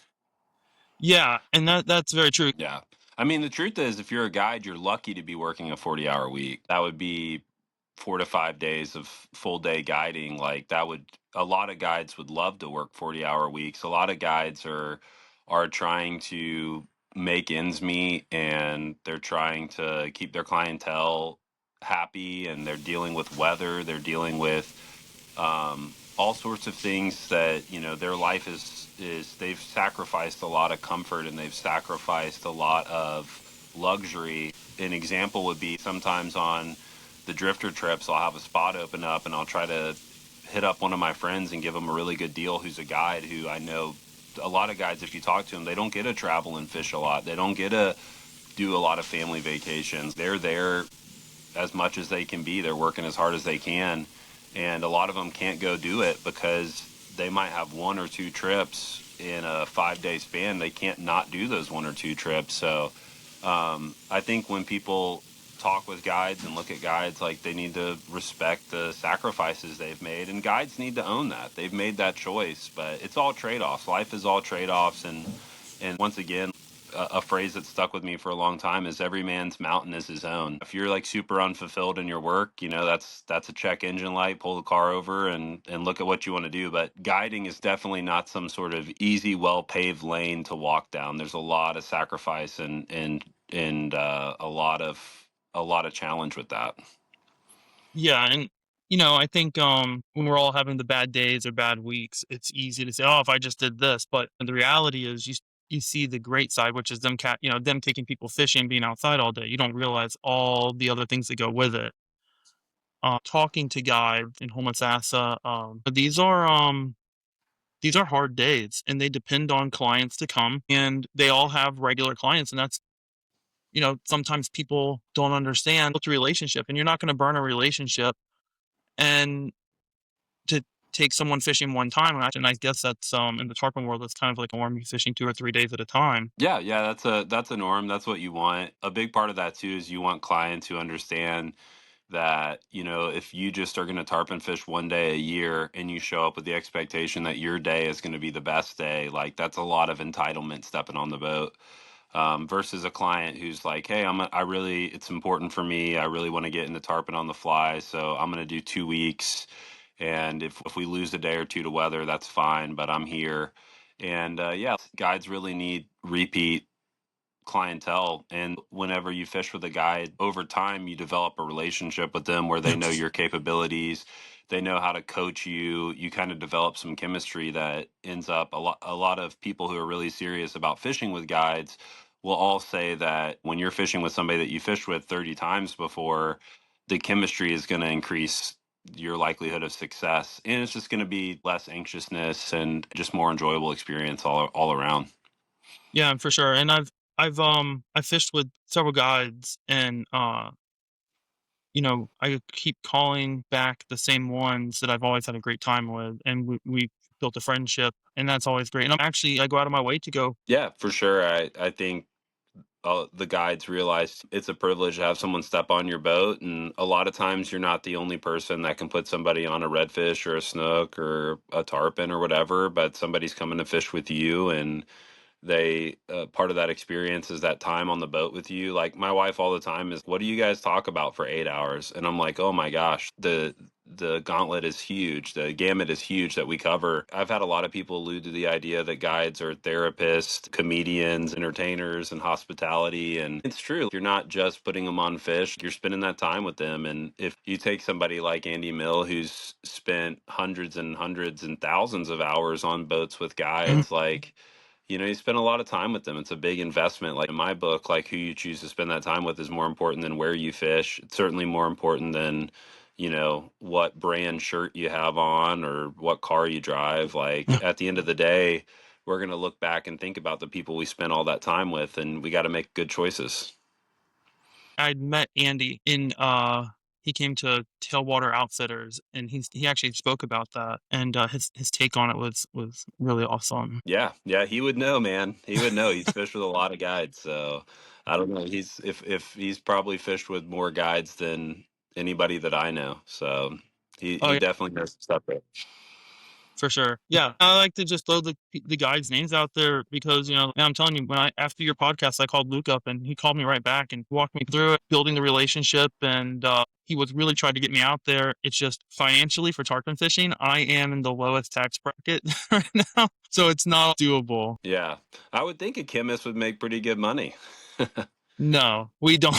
Yeah, and that's very true. Yeah. I mean, the truth is, if you're a guide, you're lucky to be working a 40-hour week. That would be 4 to 5 days of full day guiding. Like a lot of guides would love to work 40-hour weeks. A lot of guides are trying to make ends meet, and they're trying to keep their clientele happy, and they're dealing with weather. They're dealing with all sorts of things that their life is they've sacrificed a lot of comfort and they've sacrificed a lot of luxury. An example would be sometimes on the drifter trips, I'll have a spot open up and I'll try to hit up one of my friends and give them a really good deal who's a guide, who I know a lot of guides, if you talk to them, they don't get to travel and fish a lot. They don't get to do a lot of family vacations. They're there as much as they can be. They're working as hard as they can. And a lot of them can't go do it because they might have one or two trips in a 5 day span. They can't not do those one or two trips. So I think when people talk with guides and look at guides, like, they need to respect the sacrifices they've made, and guides need to own that they've made that choice. But it's all trade-offs. Life is all trade-offs. And once again, a phrase that stuck with me for a long time is every man's mountain is his own. If you're like super unfulfilled in your work, that's a check engine light. Pull the car over and look at what you want to do. But guiding is definitely not some sort of easy, well paved lane to walk down. There's a lot of sacrifice and a lot of challenge with that. Yeah, and I think when we're all having the bad days or bad weeks, it's easy to say, "Oh, if I just did this," but the reality is, you see the great side, which is them taking people fishing, being outside all day. You don't realize all the other things that go with it. Talking to guides in Homosassa, but these are hard days, and they depend on clients to come, and they all have regular clients, and that's sometimes people don't understand what's a relationship, and you're not going to burn a relationship and to take someone fishing one time, and I guess that's, in the tarpon world, that's kind of like a norm, you fishing 2 or 3 days at a time. Yeah, yeah, that's a norm. That's what you want. A big part of that too is you want clients who understand that, if you just are going to tarpon fish one day a year and you show up with the expectation that your day is going to be the best day, like, that's a lot of entitlement stepping on the boat. Versus a client who's like, hey, it's important for me. I really want to get into tarpon on the fly. So I'm going to do 2 weeks. And if we lose a day or two to weather, that's fine, but I'm here. And yeah, guides really need repeat clientele. And whenever you fish with a guide, over time, you develop a relationship with them where they Yeah. know your capabilities. They know how to coach you. You kind of develop some chemistry that ends up a lot of people who are really serious about fishing with guides will all say that when you're fishing with somebody that you fished with 30 times before, the chemistry is going to increase your likelihood of success. And it's just going to be less anxiousness and just more enjoyable experience all around. Yeah, for sure, and I fished with several guides, and I keep calling back the same ones that I've always had a great time with, and we built a friendship, and that's always great. And I go out of my way to go. Yeah, for sure. I think the guides realize it's a privilege to have someone step on your boat, and a lot of times you're not the only person that can put somebody on a redfish or a snook or a tarpon or whatever, but somebody's coming to fish with you, and they part of that experience is that time on the boat with you. Like my wife all the time is, what do you guys talk about for 8 hours? And I'm like, oh my gosh, the gauntlet is huge, the gamut is huge that we cover. I've had a lot of people allude to the idea that guides are therapists, comedians, entertainers, and hospitality, and it's true. You're not just putting them on fish, you're spending that time with them. And if you take somebody like Andy Mill, who's spent hundreds and hundreds and thousands of hours on boats with Mhm. guides, like, you spend a lot of time with them. It's a big investment. Like in my book, like who you choose to spend that time with is more important than where you fish. It's certainly more important than, what brand shirt you have on or what car you drive. Like Yeah. at the end of the day, we're going to look back and think about the people we spent all that time with, and we got to make good choices. I'd met Andy in he came to Tailwater Outfitters, and he actually spoke about that, and his take on it was really awesome. Yeah, yeah, he would know, man. He would know. He's fished with a lot of guides, so I don't know. He's if he's probably fished with more guides than anybody that I know. So Oh he yeah, definitely knows stuff. for sure. Yeah, I like to just throw the guys' names out there because man, I'm telling you, when I after your podcast, I called Luke up and he called me right back and walked me through it, building the relationship, and he was really trying to get me out there. It's just financially for tarpon fishing, I am in the lowest tax bracket right now, so it's not doable. Yeah, I would think a chemist would make pretty good money. No, we don't.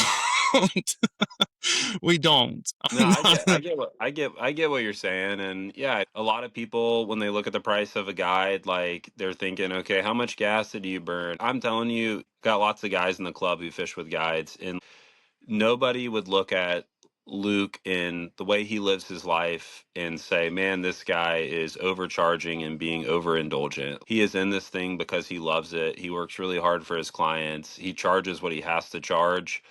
We don't. No, I'm I get, I not. get what I get what you're saying, and yeah, a lot of people when they look at the price of a guide, like they're thinking, okay, how much gas did you burn? I'm telling you, got lots of guys in the club who fish with guides, and nobody would look at Luke and the way he lives his life and say, man, this guy is overcharging and being overindulgent. He is in this thing because he loves it. He works really hard for his clients. He charges what he has to charge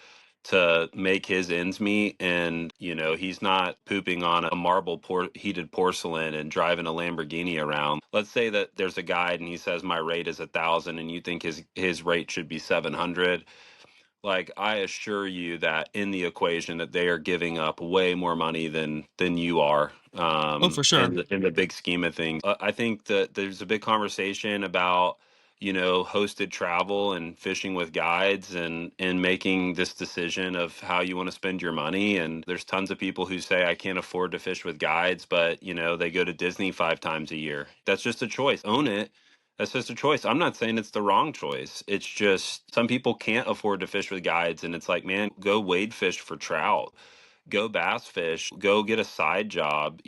to make his ends meet, and he's not pooping on a marble heated porcelain and driving a Lamborghini around. Let's say that there's a guide and he says my rate is 1,000 and you think his rate should be 700. Like I assure you that in the equation that they are giving up way more money than you are, Oh, for sure. in the big scheme of things. I think that there's a big conversation about hosted travel and fishing with guides, and making this decision of how you want to spend your money. And there's tons of people who say I can't afford to fish with guides, but they go to Disney 5 times a year. That's just a choice. Own it. That's just a choice. I'm not saying it's the wrong choice. It's just some people can't afford to fish with guides, and it's like, man, go wade fish for trout, go bass fish, go get a side job,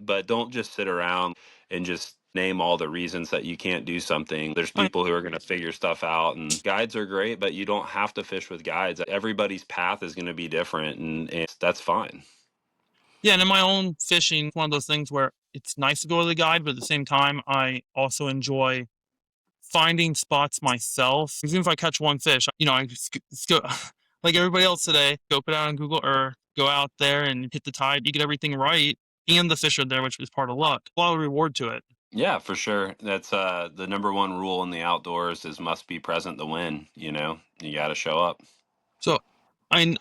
but don't just sit around and just name all the reasons that you can't do something. There's I, people who are going to figure stuff out, and guides are great, but you don't have to fish with guides. Everybody's path is going to be different, and that's fine. yeah, and in my own fishing, one of those things where it's nice to go with a guide, but at the same time, I also enjoy finding spots myself. Even if I catch one fish, I just go like everybody else today, go put it out on Google Earth, go out there and hit the tide. You get everything right, and the fish are there, which is part of luck. A lot of reward to it. Yeah, for sure. That's the number one rule in the outdoors is must be present to win. You got to show up. So, I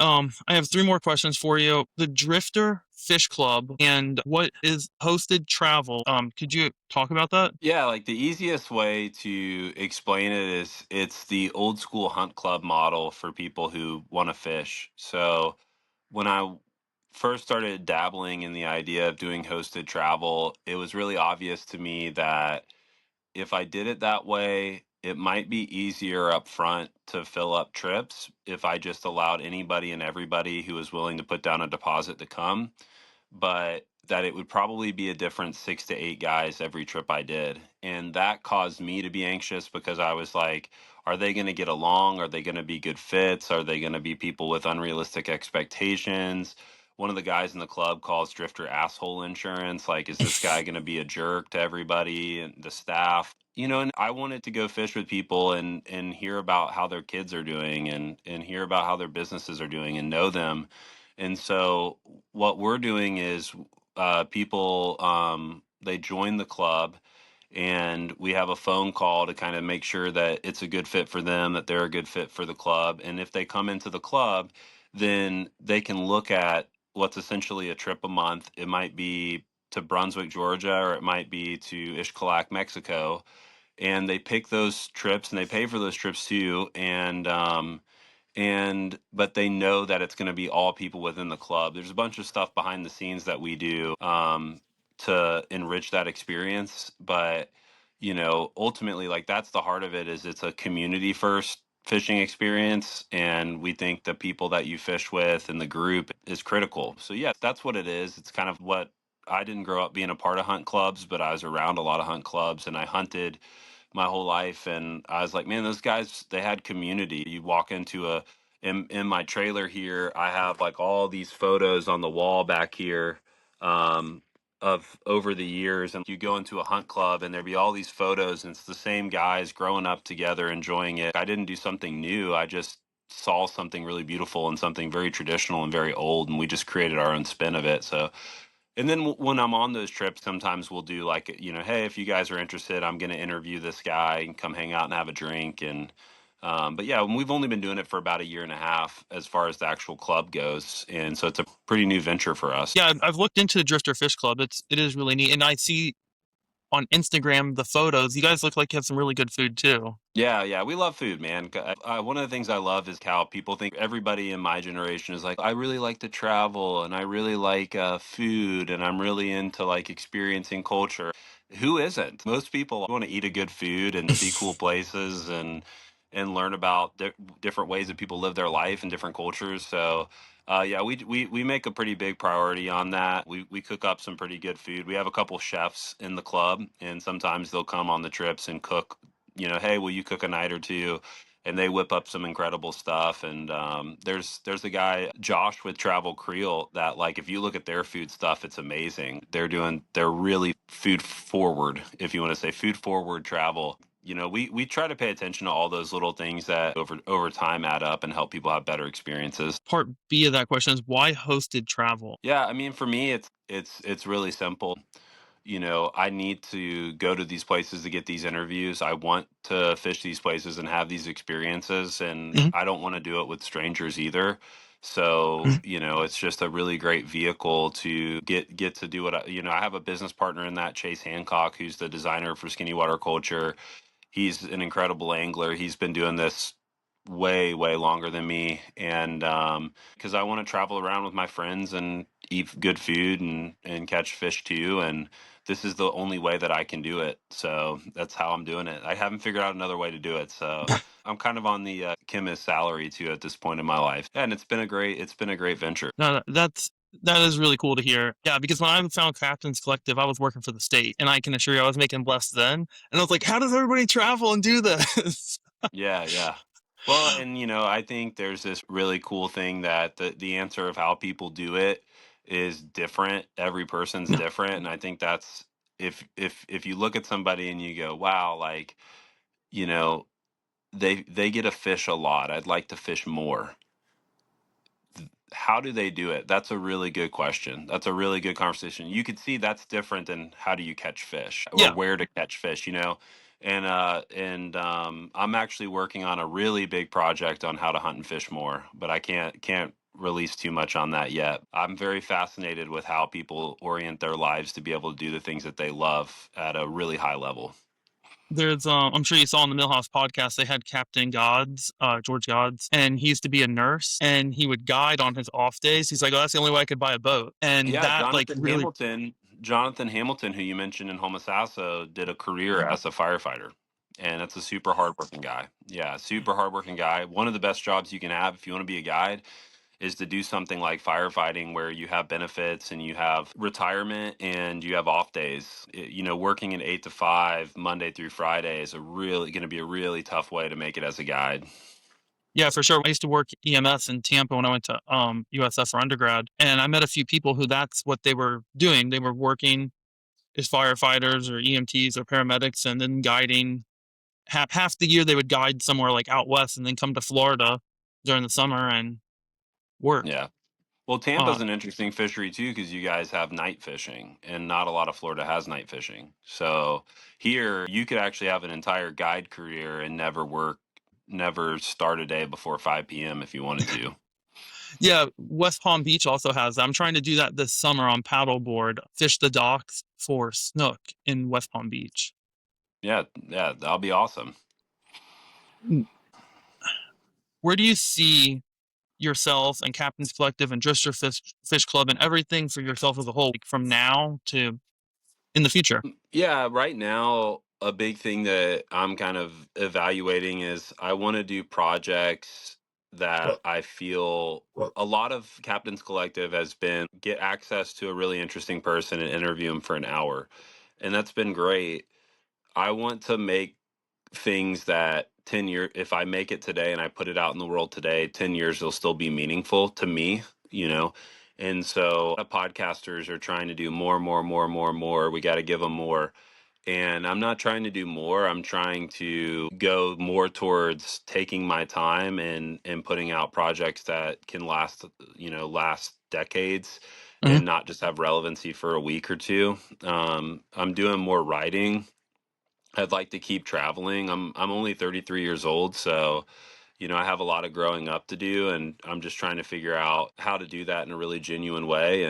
have three more questions for you. The Drifter Fish Club and what is hosted travel? Could you talk about that? Yeah, like the easiest way to explain it is it's the old school hunt club model for people who want to fish. So when I first started dabbling in the idea of doing hosted travel, it was really obvious to me that if I did it that way, it might be easier up front to fill up trips if I just allowed anybody and everybody who was willing to put down a deposit to come, but that it would probably be a different 6 to 8 guys every trip I did. And that caused me to be anxious because I was like, are they going to get along? Are they going to be good fits? Are they going to be people with unrealistic expectations? One of the guys in the club calls Drifter asshole insurance. Like, is this guy going to be a jerk to everybody and the staff? And I wanted to go fish with people and hear about how their kids are doing and hear about how their businesses are doing and know them. And so what we're doing is people they join the club and we have a phone call to kind of make sure that it's a good fit for them, that they're a good fit for the club. And if they come into the club, then they can look at what's essentially a trip a month. It might be to Brunswick, Georgia, or it might be to Ishkalak, Mexico, and they pick those trips and they pay for those trips too. And but they know that it's going to be all people within the club. There's a bunch of stuff behind the scenes that we do to enrich that experience, but ultimately, like, that's the heart of it. Is it's a community first fishing experience, and we think the people that you fish with and the group is critical. So yeah, that's what it is. It's kind of what I didn't grow up being a part of hunt clubs, but I was around a lot of hunt clubs and I hunted my whole life, and I was like, man, those guys, they had community. You walk into in my trailer here, I have like all these photos on the wall back here, um of over the years, and you go into a hunt club and there'd be all these photos and it's the same guys growing up together enjoying it. I didn't do something new, I just saw something really beautiful and something very traditional and very old, and we just created our own spin of it. So, and then when I'm on those trips, sometimes we'll do like, hey, if you guys are interested, I'm going to interview this guy and come hang out and have a drink. And, but yeah, we've only been doing it for about a year and a half as far as the actual club goes. And so it's a pretty new venture for us. Yeah, I've looked into the Drifter Fish Club. It is really neat, and I see on Instagram the photos. You guys look like you have some really good food too. Yeah, yeah, we love food, man. One of the things I love is how people think everybody in my generation is like, I really like to travel and I really like food and I'm really into like experiencing culture. Who isn't? Most people want to eat a good food and see cool places and learn about different ways that people live their life in different cultures. So, yeah, we make a pretty big priority on that. We cook up some pretty good food. We have a couple chefs in the club, and sometimes they'll come on the trips and cook. Hey, will you cook a night or two? And they whip up some incredible stuff. And there's a guy, Josh, with Travel Creole, that, like, if you look at their food stuff, it's amazing. They're really food forward, if you want to say food forward travel. We try to pay attention to all those little things that over time add up and help people have better experiences. Part B of that question is why hosted travel? Yeah, I mean, for me, it's really simple. I need to go to these places to get these interviews. I want to fish these places and have these experiences, and Mhm, I don't want to do it with strangers either. So, mhm. it's just a really great vehicle to get to do what I have a business partner in that, Chase Hancock, who's the designer for Skinny Water Culture. He's an incredible angler. He's been doing this way, way longer than me. And because I want to travel around with my friends and eat good food and catch fish too. And this is the only way that I can do it. So that's how I'm doing it. I haven't figured out another way to do it. So I'm kind of on the chemist salary too at this point in my life. And it's been a great venture. No, that is really cool to hear. Yeah, because when I found Captain's Collective, I was working for the state, and I can assure you I was making less then. And I was like, how does everybody travel and do this? Yeah, yeah. Well, and I think there's this really cool thing that the answer of how people do it is different. Every person's Yeah, different, and I think that's, if you look at somebody and you go, "Wow, like, you know, they get to fish a lot. I'd like to fish more." How do they do it? That's a really good question. That's a really good conversation. You could see that's different than how do you catch fish or yeah. where to catch fish. And I'm actually working on a really big project on how to hunt and fish more, but I can't release too much on that yet. I'm very fascinated with how people orient their lives to be able to do the things that they love at a really high level. There's, I'm sure you saw on the Millhouse podcast, they had Captain Gods, George Gods, and he used to be a nurse, and he would guide on his off days. He's like, oh, that's the only way I could buy a boat. And Yeah, that, like, Jonathan really, Hamilton, Jonathan Hamilton, who you mentioned in Homosasso, did a career as a firefighter. And that's a super hardworking guy. Yeah, super hardworking guy. One of the best jobs you can have if you want to be a guide is to do something like firefighting where you have benefits and you have retirement and you have off days. Working an 8 to 5 Monday through Friday is a really going to be a really tough way to make it as a guide. yeah, for sure. I used to work EMS in Tampa when I went to USF for undergrad, and I met a few people who that's what they were doing. They were working as firefighters or EMTs or paramedics, and then guiding half the year they would guide somewhere like out west and then come to Florida during the summer and work. Yeah. Well, Uh, Tampa's an interesting fishery too because you guys have night fishing, and not a lot of Florida has night fishing. So here, you could actually have an entire guide career and never start a day before 5 p.m. if you wanted to. yeah, West Palm Beach also has that. I'm trying to do that this summer on paddleboard, fish the docks for snook in West Palm Beach. Yeah, yeah, that'll be awesome. Mm. Where do you see yourself and Captain's Collective and Drifter Fish Club and everything for yourself as a whole, like, from now to in the future? Yeah, right now, a big thing that I'm kind of evaluating is I want to do projects that I feel a lot of Captain's Collective has been get access to a really interesting person and interview him for an hour. And that's been great. I want to make things that 10 years, if I make it today and I put it out in the world today, 10 years, it'll still be meaningful to me, you know? And so a lot of podcasters are trying to do more, more, more, more, more. We got to give them more. And I'm not trying to do more. I'm trying to go more towards taking my time and putting out projects that can last, last decades Mhm. and not just have relevancy for a week or two. I'm doing more writing. I'd like to keep traveling. I'm only 33 years old, so I have a lot of growing up to do, and I'm just trying to figure out how to do that in a really genuine way.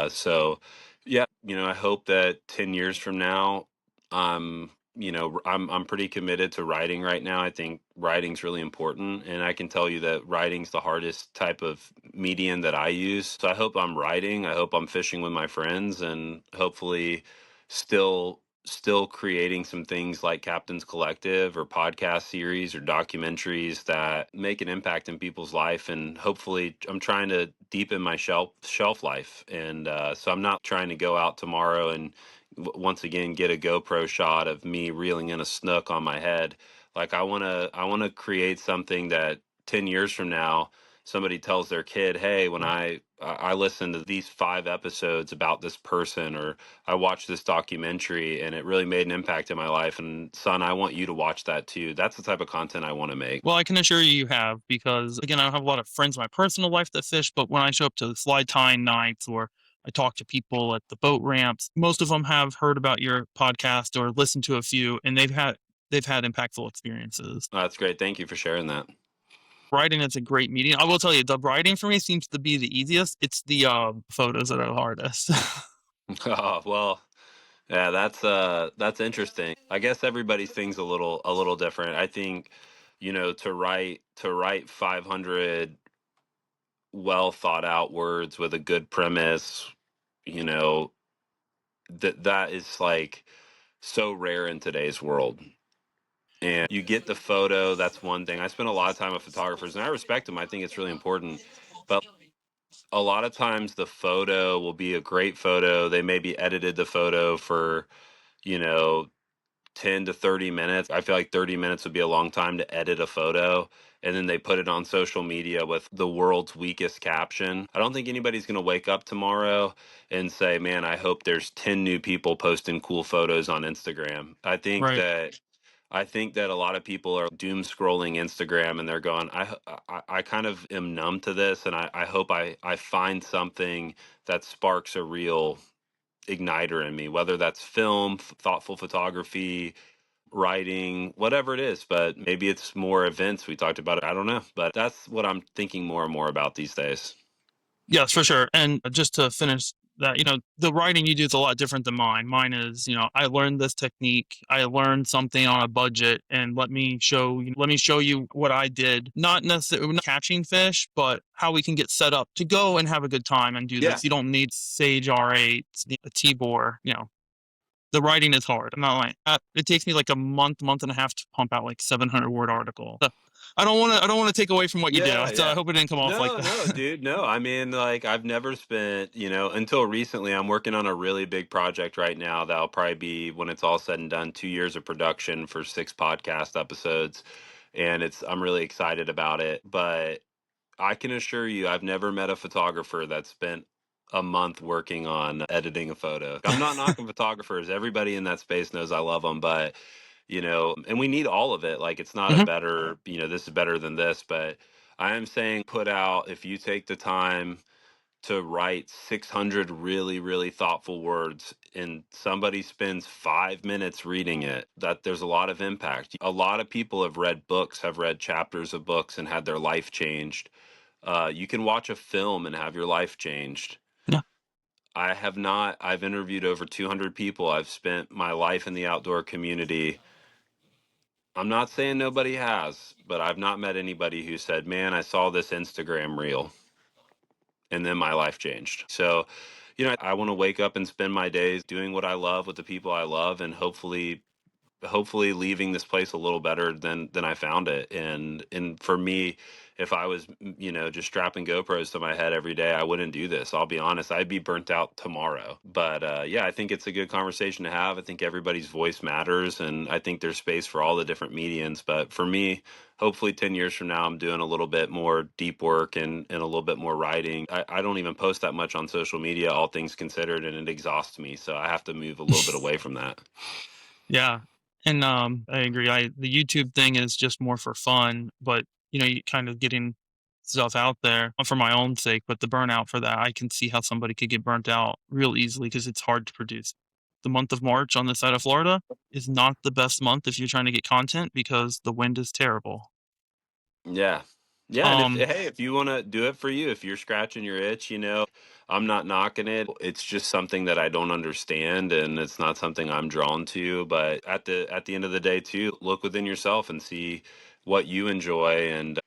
So, yeah, I hope that 10 years from now, I'm pretty committed to writing right now. I think writing's really important, and I can tell you that writing's the hardest type of medium that I use. So I hope I'm writing. I hope I'm fishing with my friends, and hopefully still creating some things like Captain's Collective or podcast series or documentaries that make an impact in people's life. And hopefully, I'm trying to deepen my shelf life. And so I'm not trying to go out tomorrow and once again get a GoPro shot of me reeling in a snook on my head. Like I want to create something that 10 years from now somebody tells their kid, "Hey, when I listened to these 5 episodes about this person, or I watched this documentary and it really made an impact in my life. And son, I want you to watch that too." That's the type of content I want to make. Well, I can assure you have because, again, I don't have a lot of friends in my personal life that fish, but when I show up to the slide tying nights or I talk to people at the boat ramps, most of them have heard about your podcast or listened to a few, and they've had impactful experiences. That's great. Thank you for sharing that. Writing is a great medium. I will tell you, the writing for me seems to be the easiest. It's the photos that are the hardest. Oh, well, yeah, that's interesting. I guess everybody's thing's a little different. I think, to write 500 well thought out words with a good premise, you know, that is like so rare in today's world. And you get the photo, that's one thing. I spend a lot of time with photographers and I respect them. I think it's really important. But a lot of times the photo will be a great photo. They maybe edited the photo for, you know, 10 to 30 minutes. I feel like 30 minutes would be a long time to edit a photo. And then they put it on social media with the world's weakest caption. I don't think anybody's going to wake up tomorrow and say, man, I hope there's 10 new people posting cool photos on Instagram. I think Right. that. I think that a lot of people are doom scrolling Instagram and they're going, I kind of am numb to this. And I hope I find something that sparks a real igniter in me, whether that's film, thoughtful photography, writing, whatever it is. But maybe it's more events. We talked about it. I don't know. But that's what I'm thinking more and more about these days. Yes, for sure. And just to finish that, the writing you do is a lot different than mine. Mine is, I learned this technique. I learned something on a budget, and let me show you what I did. Not necessarily not catching fish, but how we can get set up to go and have a good time and do Yeah. this. You don't need Sage R8, a T-bore. The writing is hard. I'm not lying. It takes me like a month and a half to pump out like 700-word article. So, I don't want to take away from what you did. Yeah, So I yeah. hope it didn't come off like No, no, that. dude. No, I mean, like, I've never spent, until recently, I'm working on a really big project right now that'll probably be, when it's all said and done, 2 years of production for 6 podcast episodes. And I'm really excited about it. But I can assure you, I've never met a photographer that spent a month working on editing a photo. I'm not knocking photographers. Everybody in that space knows I love them, but and we need all of it. Like it's not a Hmm. better, this is better than this, but I am saying put out, if you take the time to write 600 really, really thoughtful words and somebody spends 5 minutes reading it, that there's a lot of impact. A lot of people have read books, have read chapters of books and had their life changed. You can watch a film and have your life changed. Yeah. I have not. I've interviewed over 200 people. I've spent my life in the outdoor community. I'm not saying nobody has, but I've not met anybody who said, "Man, I saw this Instagram reel and then my life changed." So, I want to wake up and spend my days doing what I love with the people I love, and hopefully leaving this place a little better than I found it. And for me, if I was just strapping GoPros to my head every day, I wouldn't do this. I'll be honest, I'd be burnt out tomorrow. But yeah, I think it's a good conversation to have. I think everybody's voice matters, and I think there's space for all the different mediums. But for me, hopefully 10 years from now, I'm doing a little bit more deep work and a little bit more writing. I don't even post that much on social media, all things considered, and it exhausts me, so I have to move a little bit away from that. Yeah. And I agree. The YouTube thing is just more for fun, but you kind of getting stuff out there for my own sake, but the burnout for that, I can see how somebody could get burnt out real easily because it's hard to produce. The month of March on this side of Florida is not the best month if you're trying to get content because the wind is terrible. Yeah. Yeah, and Um if you wanna do it for you, if you're scratching your itch, I'm not knocking it. It's just something that I don't understand, and it's not something I'm drawn to, but at the end of the day too, look within yourself and see what you enjoy, and,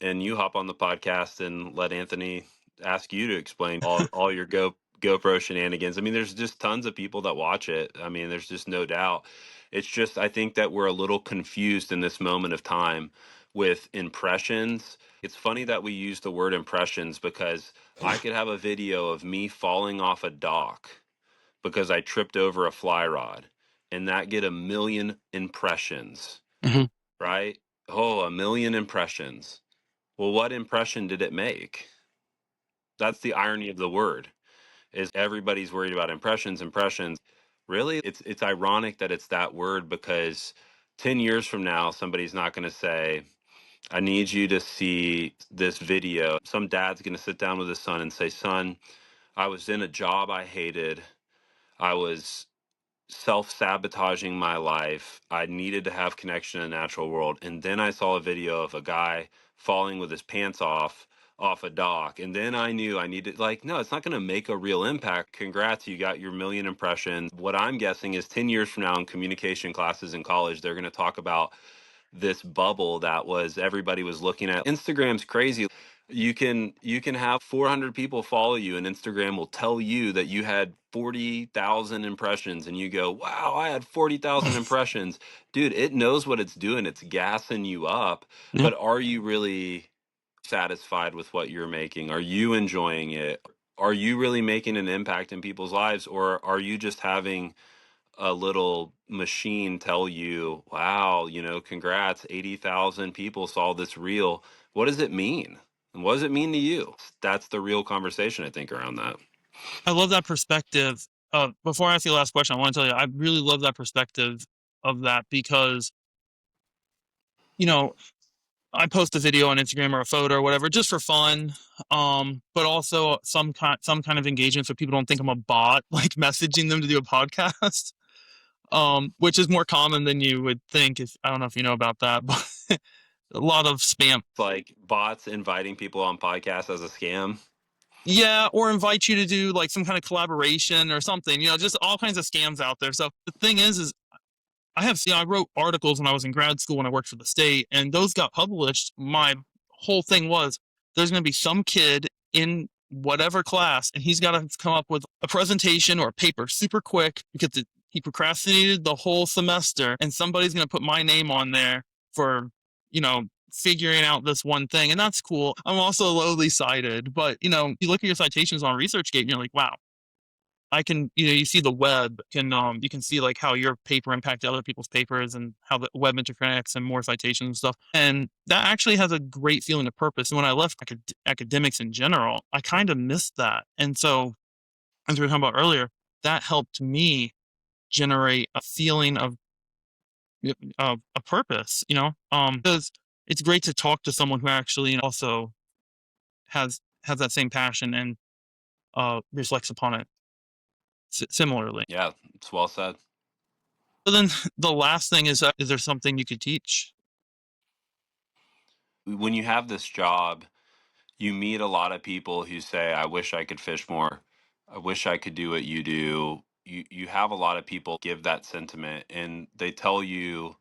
and you hop on the podcast and let Anthony ask you to explain all your GoPro shenanigans. I mean, there's just tons of people that watch it. I mean, there's just no doubt. It's just I think that we're a little confused in this moment of time with impressions. It's funny that we use the word impressions because I could have a video of me falling off a dock because I tripped over a fly rod and that get a million impressions, mhm. right? Oh, a million impressions. Well, what impression did it make? That's the irony of the word. Is everybody's worried about impressions. Really, it's ironic that it's that word because 10 years from now somebody's not going to say, I need you to see this video. Some dad's going to sit down with his son and say, "Son, I was in a job I hated. I was self sabotaging my life. I needed to have connection in the natural world. And then I saw a video of a guy falling with his pants off a dock. And then I knew I needed, like, no, it's not going to make a real impact. Congrats, you got your million impressions." What I'm guessing is 10 years from now in communication classes in college, they're going to talk about this bubble that was everybody was looking at. Instagram's crazy. You can have 400 people follow you and Instagram will tell you that you had 40,000 impressions and you go, "Wow, I had 40,000 impressions." Dude, it knows what it's doing. It's gassing you up, Yeah. but are you really satisfied with what you're making? Are you enjoying it? Are you really making an impact in people's lives, or are you just having a little machine tell you, "Wow, congrats, 80,000 people saw this reel." What does it mean? And what does it mean to you? That's the real conversation, I think, around that. I love that perspective. Before I ask you the last question, I want to tell you I really love that perspective of that because, you know, I post a video on Instagram or a photo or whatever just for fun, but also some kind of engagement so people don't think I'm a bot, like messaging them to do a podcast, which is more common than you would think. If I don't know if you know about that, but a lot of spam. Like bots inviting people on podcasts as a scam. Yeah, or invite you to do like some kind of collaboration or something. Just all kinds of scams out there. So the thing is I wrote articles when I was in grad school when I worked for the state, and those got published. My whole thing was there's going to be some kid in whatever class, and he's got to come up with a presentation or a paper super quick because he procrastinated the whole semester, and somebody's going to put my name on there for, figuring out this one thing. And that's cool. I'm also lowly cited, but, you look at your citations on ResearchGate and you're like, wow, I can, you see the web you can see like how your paper impacted other people's papers and how the web interconnects and more citations and stuff. And that actually has a great feeling of purpose. And when I left academics in general, I kind of missed that. And so, as we were talking about earlier, that helped me generate a feeling of a purpose, because it's great to talk to someone who actually also has that same passion and reflects upon it similarly. Yeah, it's well said. So then the last thing is there something you could teach? When you have this job, you meet a lot of people who say, "I wish I could fish more. I wish I could do what you do." You have a lot of people give that sentiment, and they tell you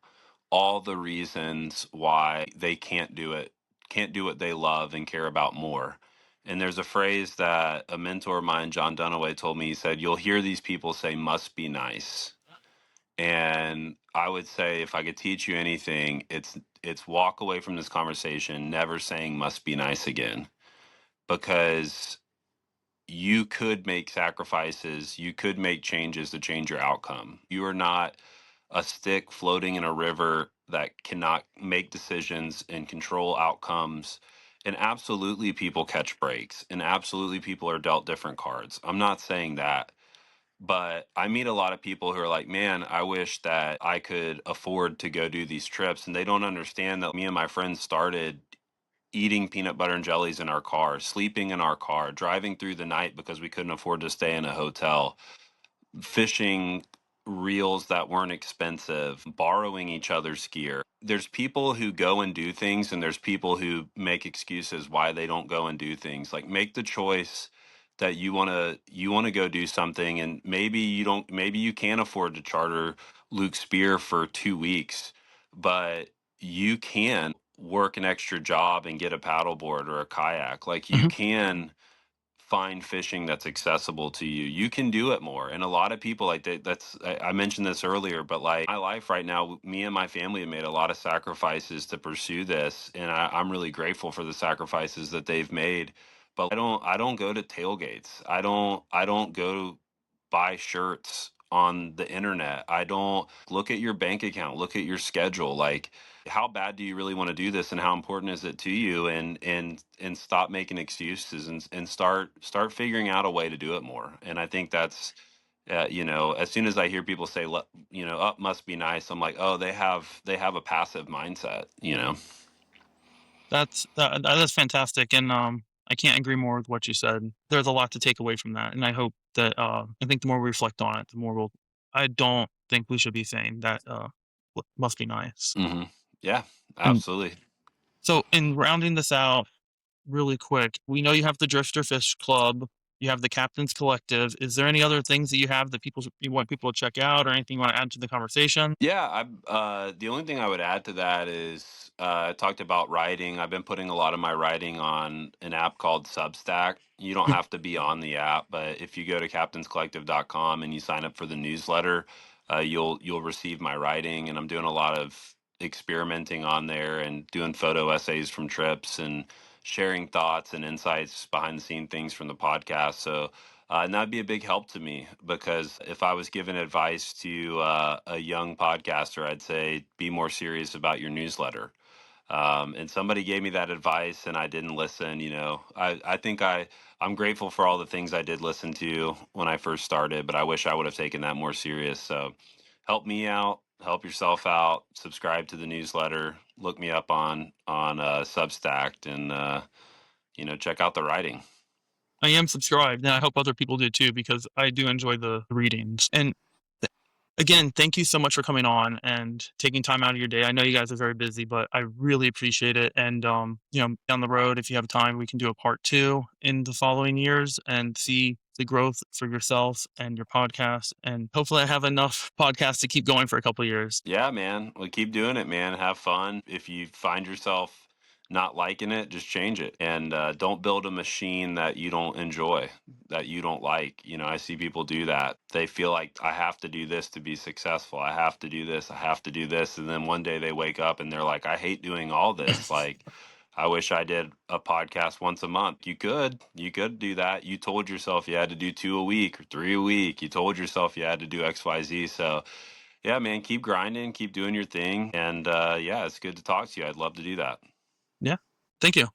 all the reasons why they can't do what they love and care about more. And there's a phrase that a mentor of mine, John Dunaway, told me. He said, "You'll hear these people say must be nice." And I would say if I could teach you anything, it's walk away from this conversation never saying must be nice again, because you could make sacrifices, you could make changes to change your outcome. You are not a stick floating in a river that cannot make decisions and control outcomes. And absolutely, people catch breaks, and absolutely, people are dealt different cards. I'm not saying that. But I meet a lot of people who are like, man, I wish that I could afford to go do these trips. And they don't understand that me and my friends started eating peanut butter and jellies in our car, sleeping in our car, driving through the night because we couldn't afford to stay in a hotel, fishing reels that weren't expensive, borrowing each other's gear. There's people who go and do things, and there's people who make excuses why they don't go and do things. Like, make the choice that you want to go do something, and maybe you can't afford to charter Luke Spear for 2 weeks, but you can work an extra job and get a paddleboard or a kayak. Like, you Mhm. can find fishing that's accessible to you. You can do it more. And a lot of people, like, I mentioned this earlier, but like my life right now, me and my family have made a lot of sacrifices to pursue this, and I'm really grateful for the sacrifices that they've made. But I don't go to tailgates. I don't go buy shirts on the internet. I don't look at your bank account, look at your schedule. Like, how bad do you really want to do this, and how important is it to you? And stop making excuses, and start figuring out a way to do it more. And I think that's as soon as I hear people say, Up must be nice," I'm like, oh, they have a passive mindset. That is fantastic, and, I can't agree more with what you said. There's a lot to take away from that, and I hope that, I think the more we reflect on it, the more we'll I don't think we should be saying that, must be nice. Hmm. Yeah, And absolutely. so in rounding this out really quick, we know you have the Drifter Fish Club, you have the Captain's Collective. Is there any other things that you have that you want people to check out or anything you wanna add to the conversation? Yeah, the only thing I would add to that is, I talked about writing. I've been putting a lot of my writing on an app called Substack. You don't Mm, have to be on the app, but if you go to captainscollective.com and you sign up for the newsletter, you'll receive my writing. And I'm doing a lot of experimenting on there and doing photo essays from trips and sharing thoughts and insights behind the scene things from the podcast. So and that'd be a big help to me, because if I was giving advice to a young podcaster, I'd say be more serious about your newsletter. And somebody gave me that advice, and I didn't listen. I think I'm grateful for all the things I did listen to when I first started, but I wish I would have taken that more serious. So help me out, help yourself out. Subscribe to the newsletter. Look me up on Substack, and check out the writing. I am subscribed, and I hope other people do too because I do enjoy the readings. And th again, thank you so much for coming on and taking time out of your day. I know you guys are very busy, but I really appreciate it. And, down the road, if you have time, we can do a part 2 in the following years and see the growth for yourself and your podcast. And hopefully I have enough podcasts to keep going for a couple of years. Yeah, man. Well, keep doing it, man. Have fun. If you find yourself not liking it, just change it. And don't build a machine that you don't enjoy, that you don't like. I see people do that. They feel like, I have to do this to be successful. I have to do this. I have to do this. And then one day they wake up and they're like, I hate doing all this. Like, I wish I did a podcast once a month. You could do that. You told yourself you had to do 2 a week or 3 a week. You told yourself you had to do XYZ. So, yeah, man, keep grinding, keep doing your thing. And yeah, it's good to talk to you. I'd love to do that. Yeah. Thank you.